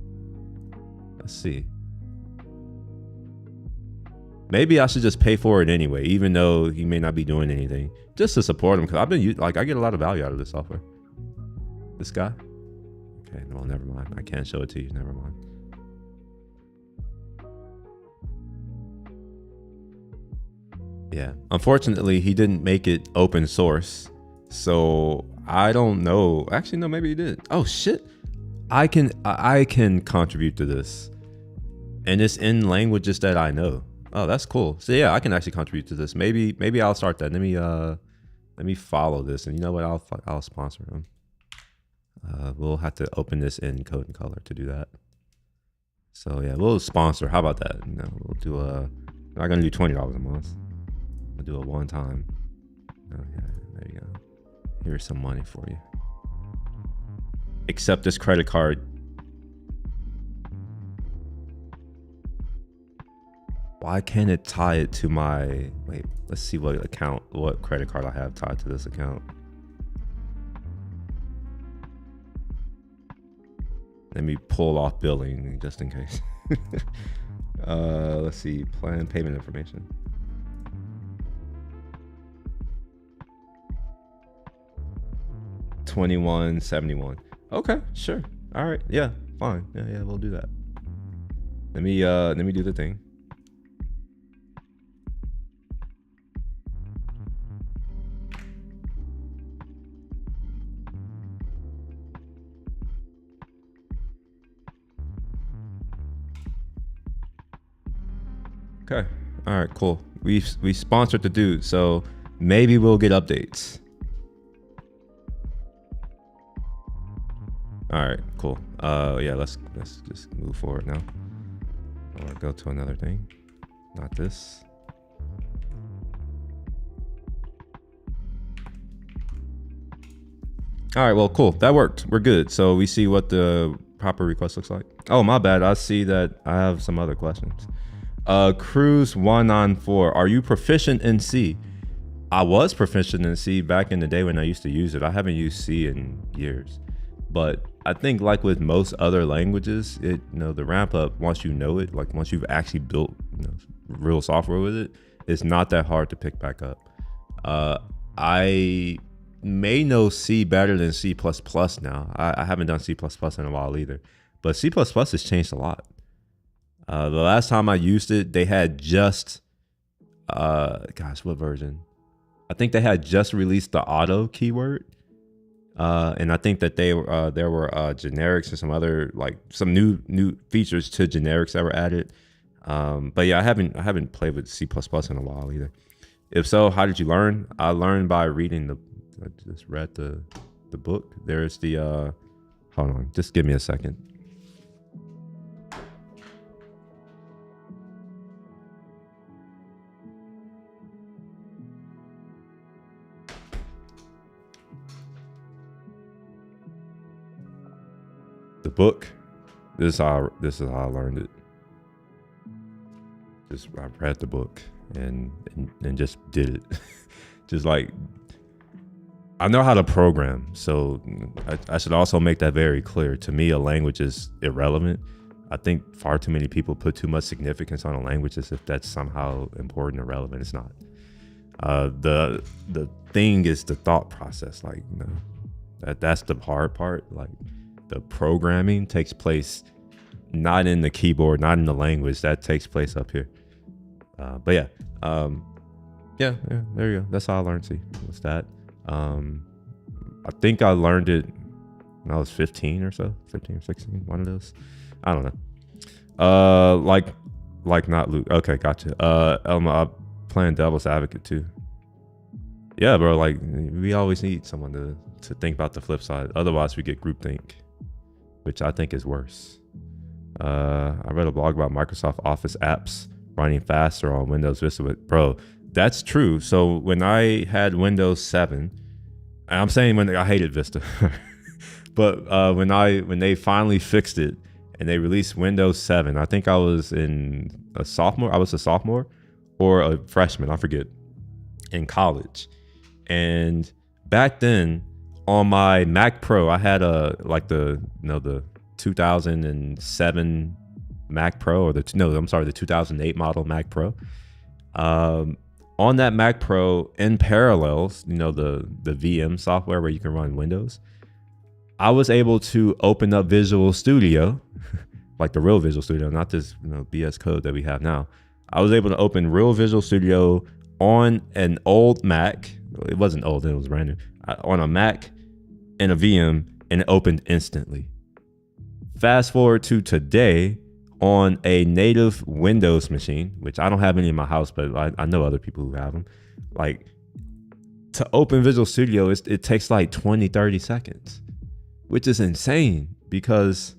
Let's see. Maybe I should just pay for it anyway, even though he may not be doing anything, just to support him, because I've been I get a lot of value out of this software. This guy. Okay, no, never mind. I can't show it to you. Never mind. Yeah, unfortunately, he didn't make it open source, so I don't know. Actually, no, maybe he did. Oh shit! I can contribute to this, and it's in languages that I know. Oh, that's cool. So yeah, I can actually contribute to this. Maybe I'll start that. Let me follow this, and you know what? I'll sponsor him. We'll have to open this in Code and Color to do that. So yeah, we'll sponsor. How about that? We'll do I'm not gonna do $20 a month. We'll do a one-time. Oh yeah, there you go. Here's some money for you. Accept this credit card. Why can't it tie it to my, wait, let's see what credit card I have tied to this account. Let me pull off billing just in case. Let's see, plan payment information. $21.71. Okay, sure. All right, yeah, fine. Yeah, we'll do that. Let me do the thing. Okay. All right, cool. We sponsored the dude, so maybe we'll get updates. All right, cool. Yeah, let's just move forward now. Or go to another thing. Not this. All right, well, cool. That worked. We're good. So we see what the proper request looks like. Oh, my bad. I see that I have some other questions. Cruise 194. Are you proficient in C? I was proficient in C back in the day when I used to use it. I haven't used C in years. But I think, like with most other languages, the ramp up, once you know it, like once you've actually built real software with it, it's not that hard to pick back up. I may know C better than C++ now. I haven't done C++ in a while either, but C++ has changed a lot. The last time I used it, they had just, gosh, what version? I think they had just released the auto keyword. And I think that there were generics and some other, some new features to generics that were added. But yeah, I haven't played with C++ in a while either. If so, how did you learn? I learned by reading I just read the book. There's the, hold on, just give me a second. The book this is how I learned it. Just I read the book and just did it. Just like, I know how to program, so I should also make that very clear. To me, a language is irrelevant. I think far too many people put too much significance on a language as if that's somehow important or relevant. It's not. The thing is the thought process. Like, you know, that's the hard part. Like, the programming takes place not in the keyboard, not in the language. That takes place up here. But yeah, there you go. That's how I learned C. What's that? I think I learned it when I was 15 or so, 15 or 16, one of those. I don't know. Like not Luke. Okay, gotcha. I'm playing devil's advocate too. Yeah, bro. Like, we always need someone to think about the flip side. Otherwise, we get groupthink, which I think is worse. I read a blog about Microsoft Office apps running faster on Windows Vista. But bro, that's true. So when I had Windows 7, and I'm saying when I hated Vista, but when they finally fixed it and they released Windows 7, I think I was a sophomore or a freshman, I forget, in college. And back then on my Mac Pro, I had the 2007 Mac Pro, or the 2008 model Mac Pro. On that Mac Pro, in Parallels, you know, the VM software where you can run Windows, I was able to open up Visual Studio, like the real Visual Studio, not this, you know, BS code that we have now. I was able to open real Visual Studio on an old Mac. It wasn't old, it was brand new. On a Mac and a VM, and it opened instantly. Fast forward to today, on a native Windows machine, which I don't have any in my house, but I know other people who have them. Like, to open Visual Studio, it takes like 20-30 seconds, which is insane, because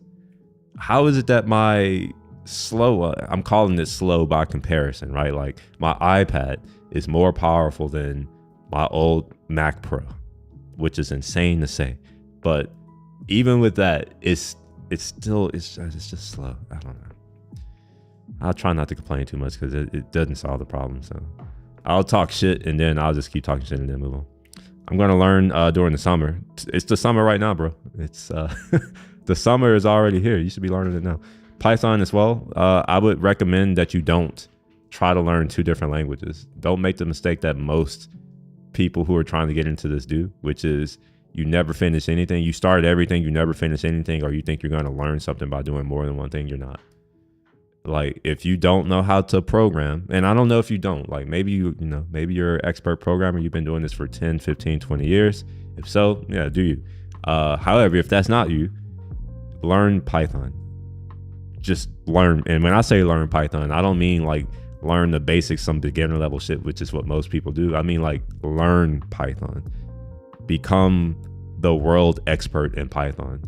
how is it that my slow, I'm calling it slow by comparison, right? Like, my iPad is more powerful than my old Mac Pro, which is insane to say. But even with that, it's just slow. I don't know. I'll try not to complain too much because it doesn't solve the problem. So I'll talk shit and then I'll just keep talking shit and then move on. I'm going to learn during the summer. It's the summer right now, bro. It's the summer is already here. You should be learning it now. Python as well. I would recommend that you don't try to learn 2 different languages. Don't make the mistake that most people who are trying to get into this do, which is you never finish anything. You start everything, you never finish anything, or you think you're going to learn something by doing more than one thing. You're not. Like, if you don't know how to program, and I don't know if you don't, like, maybe maybe you're an expert programmer, you've been doing this for 10, 15, 20 years. If so, yeah, do you. However, if that's not you, learn Python. Just learn. And when I say learn Python, I don't mean like learn the basics, some beginner level shit, which is what most people do. I mean, like, learn Python. Become the world expert in Python.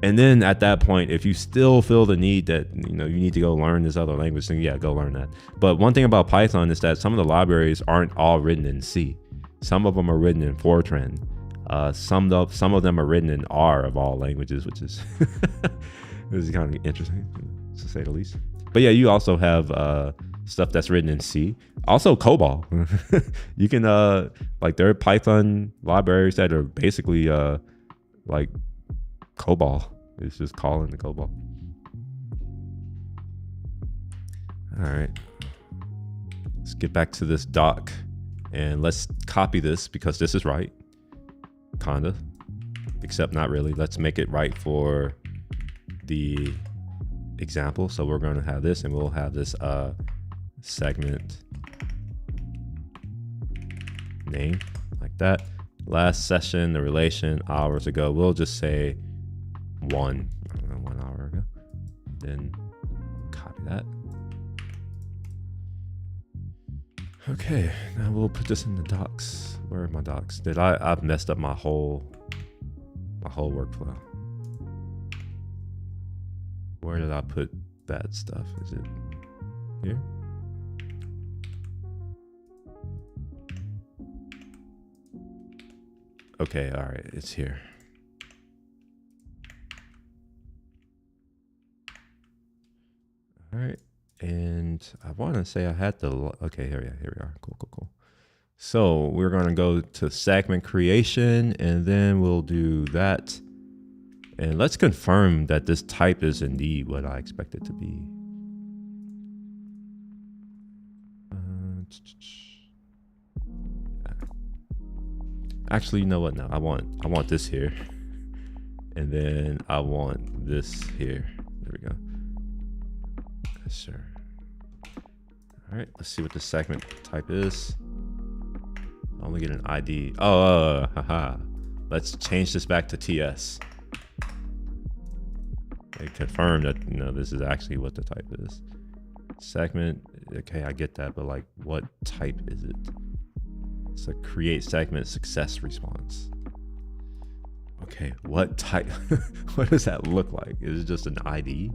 And then at that point, if you still feel the need that, you need to go learn this other language, then yeah, go learn that. But one thing about Python is that some of the libraries aren't all written in C. Some of them are written in Fortran. Some of them are written in R of all languages, which is this is kind of interesting, to say the least. But yeah, you also have stuff that's written in C. Also COBOL. You can like, there are Python libraries that are basically like COBOL. It's just calling the COBOL. All right, let's get back to this doc and let's copy this, because this is right, kinda, except not really. Let's make it right for the example. So we're going to have this, and we'll have this segment name like that. Last session, the relation hours ago, we'll just say 1 hour ago. Then copy that. Okay, now we'll put this in the docs. Where are my docs? I've messed up my whole workflow. Where did I put that stuff? Is it here? Okay, all right, it's here. right. And I want to say I had the, okay, here we are. Cool. So we're going to go to segment creation, and then we'll do that. And let's confirm that this type is indeed what I expect it to be. Actually, you know what? No, I want this here. And then I want this here. There we go. Yes, sir. All right, let's see what the segment type is. I only get an ID. Oh, haha. Let's change this back to TS. They confirm that, you know, this is actually what the type is. Segment, okay, I get that, but like, what type is it? It's a create segment success response. Okay, what type? What does that look like? Is it just an ID?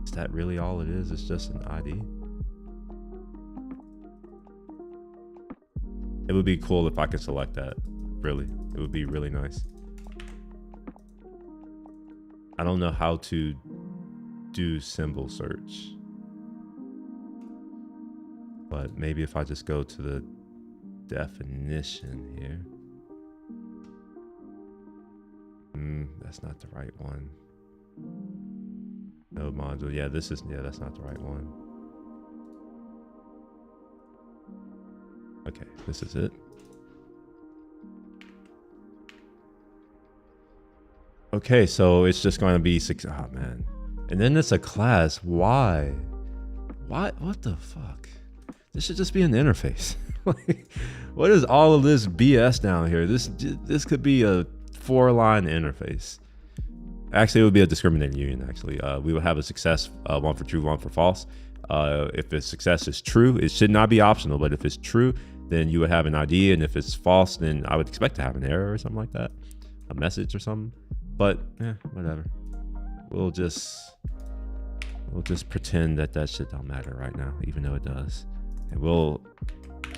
Is that really all it is? It's just an ID? It would be cool if I could select that. Really, it would be really nice. I don't know how to do symbol search, but maybe if I just go to the definition here. That's not the right one. Node module. Yeah, that's not the right one. Okay, this is it. Okay, so it's just going to be six. Oh man. And then it's a class. Why? What the fuck? This should just be an interface. What is all of this BS down here? This could be a 4-line interface. Actually, it would be a discriminating union. Actually, we would have a success, one for true, one for false. If the success is true, it should not be optional. But if it's true, then you would have an ID, and if it's false, then I would expect to have an error or something like that, a message or something. But whatever. We'll just pretend that shit don't matter right now, even though it does, and we'll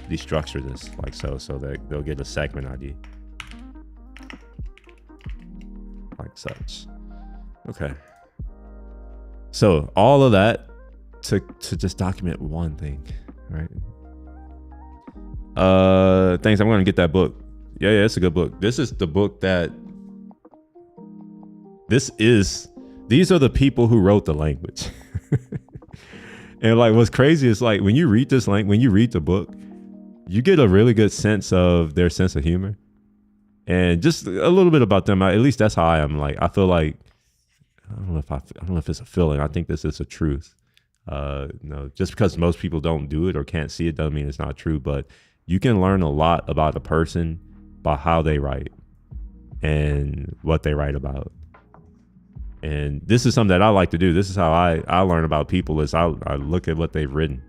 destructure this like so that they'll get a segment ID like such. Okay. So all of that to just document one thing, right? Thanks. I'm gonna get that book. Yeah, it's a good book. This is the book that. These are the people who wrote the language. And like, what's crazy is like, when you read this when you read the book, you get a really good sense of their sense of humor and just a little bit about them. At least that's how I am. Like, I feel like, I don't know if it's a feeling. I think this is a truth. Just because most people don't do it or can't see it doesn't mean it's not true, but you can learn a lot about a person by how they write and what they write about. And this is something that I like to do. This is how I learn about people, is I look at what they've written.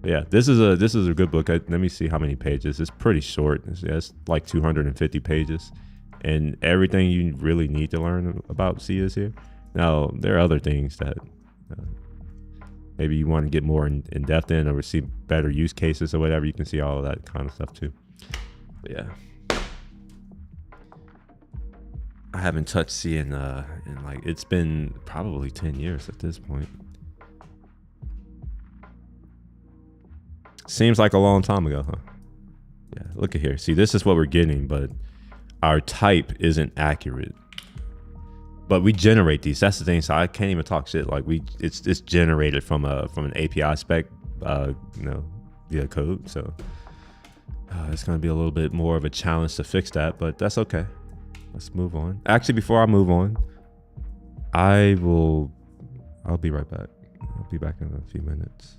Yeah, this is a good book. Let me see how many pages. It's pretty short. It's like 250 pages. And everything you really need to learn about C is here. Now, there are other things that maybe you want to get more in depth in, or see better use cases or whatever. You can see all of that kind of stuff too. But yeah. I haven't touched C in like, it's been probably 10 years at this point. Seems like a long time ago, huh? Yeah, look at here. See, this is what we're getting, but our type isn't accurate. But we generate these. That's the thing. So I can't even talk shit. Like, it's generated from an API spec, via code. So it's gonna be a little bit more of a challenge to fix that, but that's okay. Let's move on. Actually, before I move on, I'll be right back. I'll be back in a few minutes.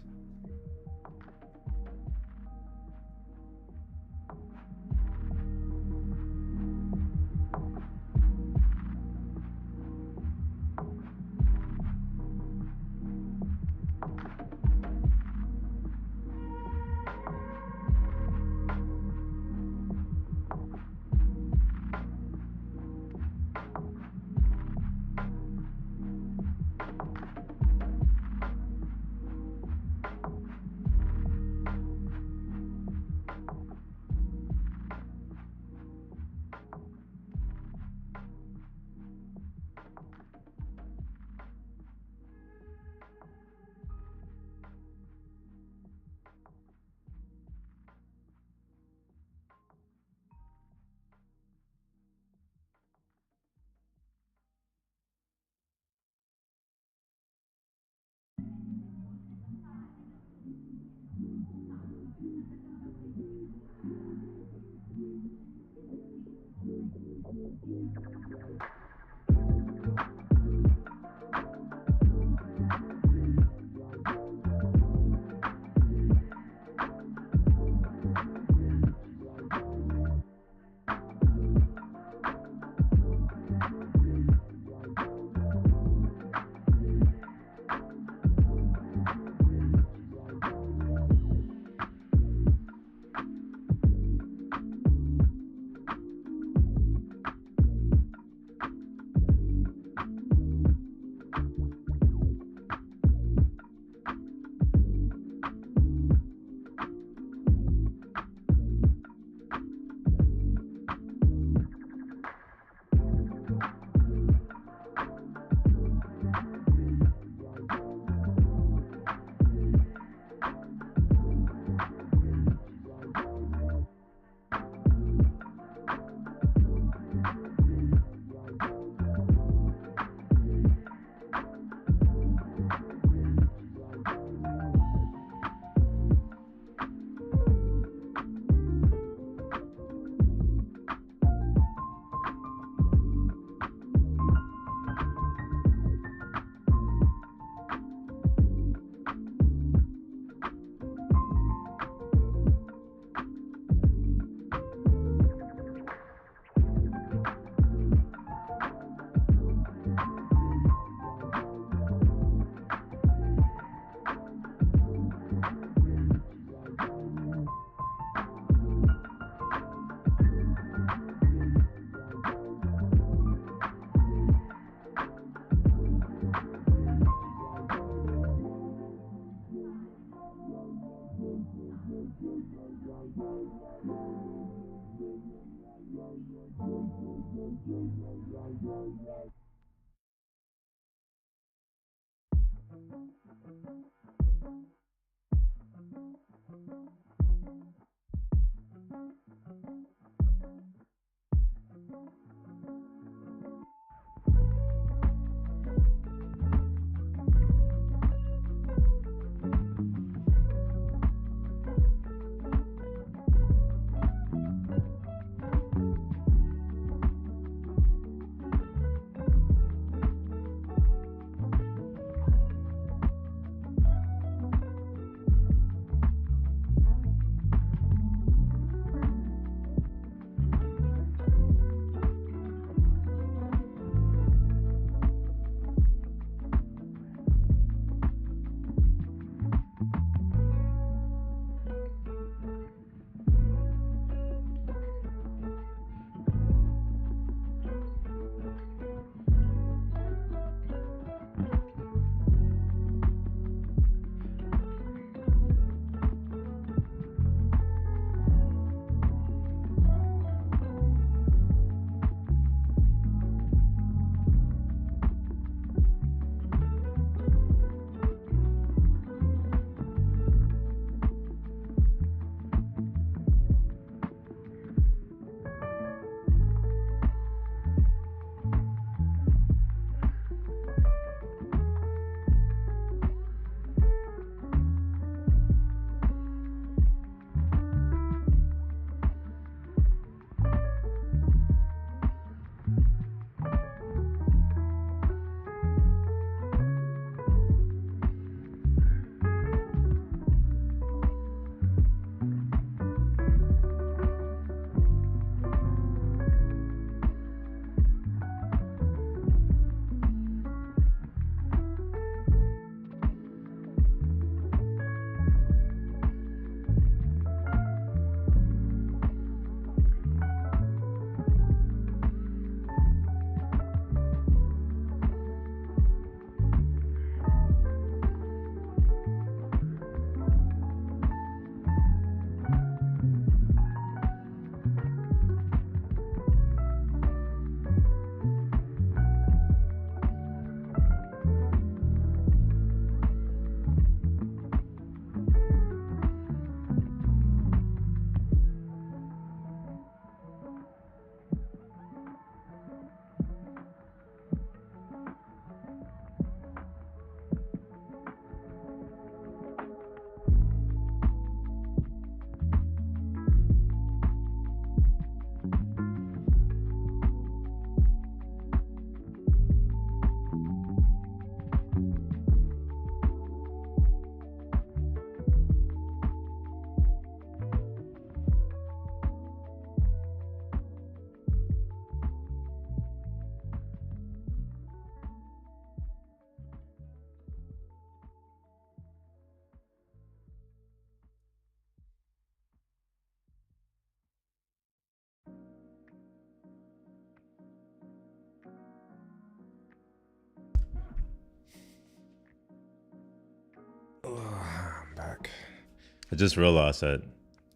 I just realized that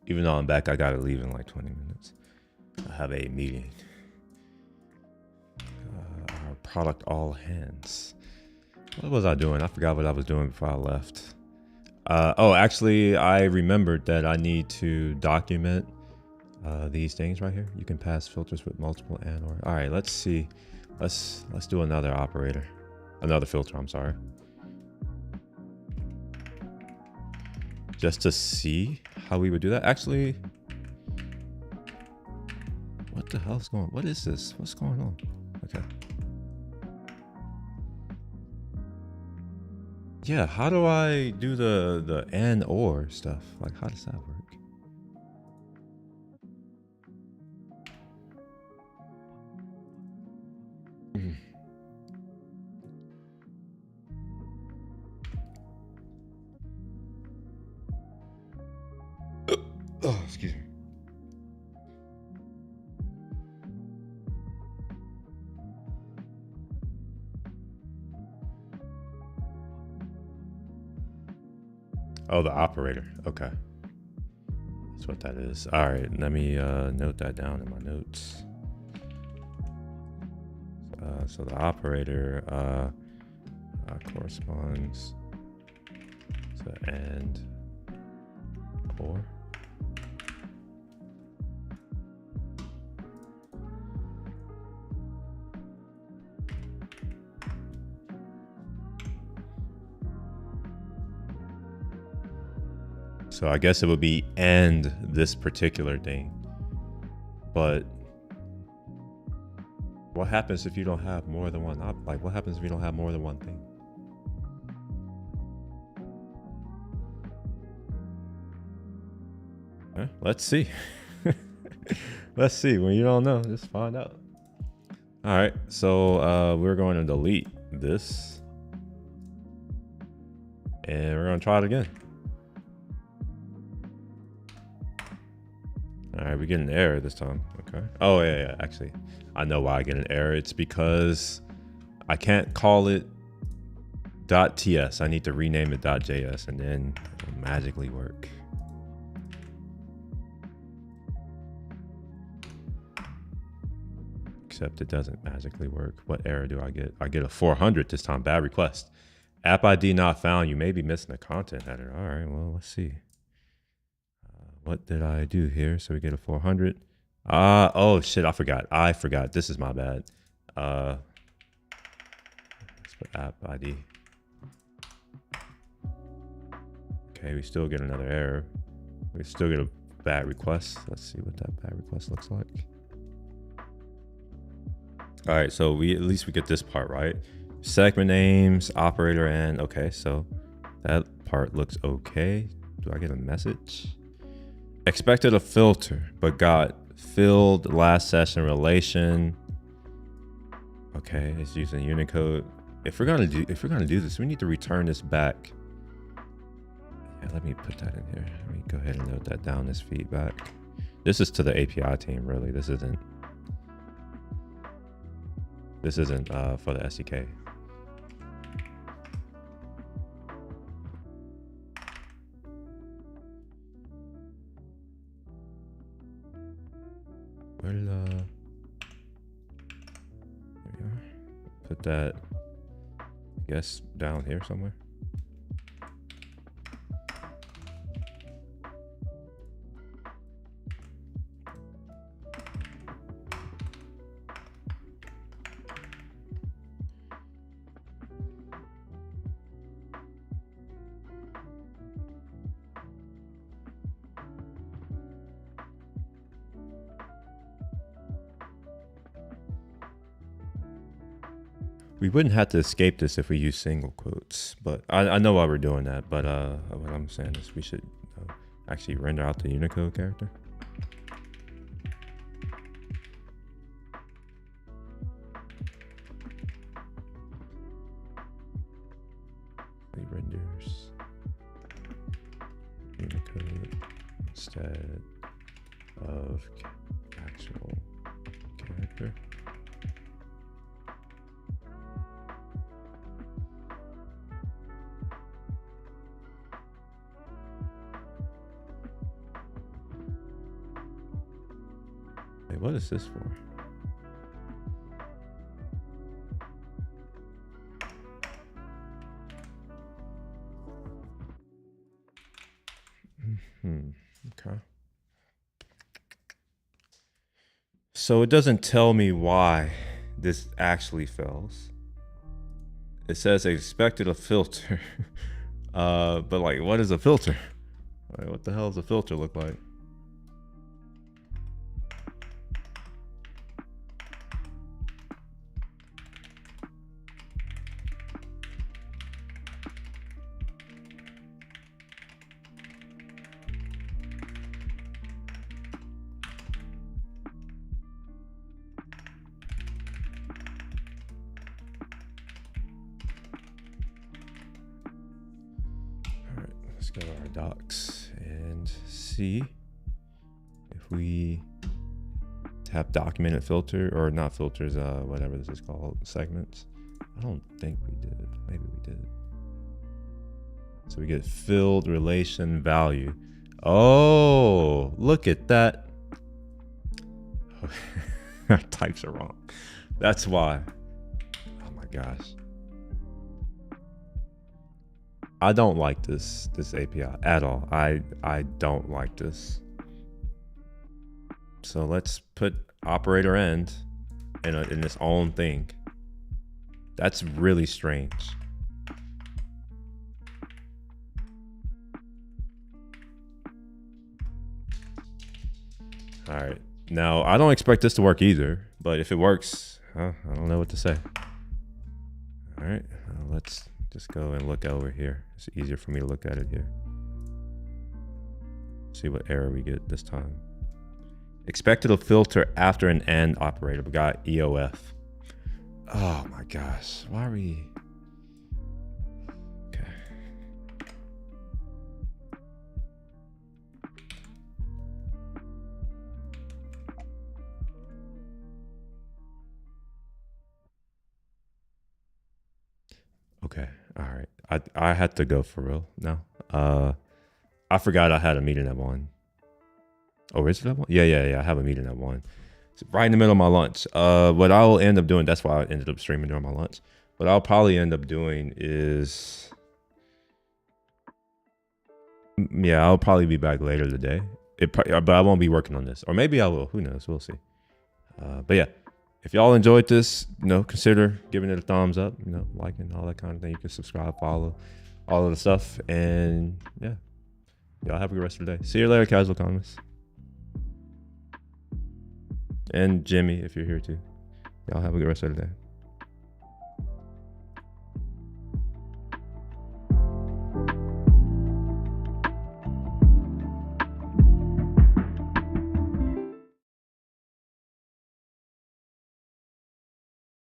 even though I'm back, I gotta leave in like 20 minutes. I have a meeting. Our product all hands. What was I doing? I forgot what I was doing before I left. Oh, actually, I remembered that I need to document these things right here. You can pass filters with multiple and or. All right, let's see. Let's do another operator. Another filter, I'm sorry. Just to see how we would do that. Actually, what the hell's going on? What is this? What's going on? Okay. Yeah, how do I do the and or stuff? Like, how does that work? Oh, excuse me. Oh, the operator. Okay. That's what that is. All right, let me note that down in my notes. So the operator corresponds to and or. So I guess it would be and this particular thing. But what happens if you don't have more than one like what happens if you don't have more than one thing? Let's see. Let's see. When you don't know, just find out. All right, so we're going to delete this and we're going to try it again. All right, we get an error this time. Okay. Oh, yeah. Actually, I know why I get an error. It's because I can't call it .ts. I need to rename it .js and then it'll magically work. Except it doesn't magically work. What error do I get? I get a 400 this time. Bad request. App ID not found. You may be missing a content header. All right, well, let's see. What did I do here? So we get a 400. Oh shit, I forgot. This is my bad. Let's put app ID. Okay, we still get another error. We still get a bad request. Let's see what that bad request looks like. All right, so at least we get this part right. Segment names, operator, and okay, so that part looks okay. Do I get a message? Expected a filter, but got filled last session relation. Okay, it's using Unicode. If we're gonna do this, we need to return this back. Yeah, let me put that in here. Let me go ahead and note that down as feedback. This is to the API team, really. This isn't for the SDK. Well, here we are. Put that, I guess, down here somewhere. We wouldn't have to escape this if we use single quotes, but I know why we're doing that. But what I'm saying is we should actually render out the Unicode character. It renders Unicode instead of actual character. Wait, what is this for? Okay. So it doesn't tell me why this actually fails. It says they expected a filter. But like, what is a filter? Like, what the hell does a filter look like? Let's go to our docs and see if we tap documented filter, or not filters, whatever this is called, segments. I don't think we did. Maybe we did. So we get filled relation value. Oh, look at that. Our types are wrong. That's why. Oh my gosh. I don't like this API at all. I don't like this. So let's put operator end in its own thing. That's really strange. All right. Now, I don't expect this to work either, but if it works, I don't know what to say. All right, let's just go and look over here. It's easier for me to look at it here. See what error we get this time. Expected a filter after an AND operator. We got EOF. Oh my gosh, why are we? Okay. Okay, all right. I had to go for real now. I forgot I had a meeting at 1. Oh, is it at 1? Yeah. I have a meeting at 1. It's right in the middle of my lunch. What I'll end up doing, that's why I ended up streaming during my lunch. What I'll probably end up doing is, yeah, I'll probably be back later today. But I won't be working on this, or maybe I will. Who knows? We'll see. But yeah, if y'all enjoyed this, consider giving it a thumbs up. Liking, all that kind of thing. You can subscribe, follow, all of the stuff, and yeah, y'all have a good rest of the day. See you later, casual economists. And Jimmy, if you're here too. Y'all have a good rest of the day.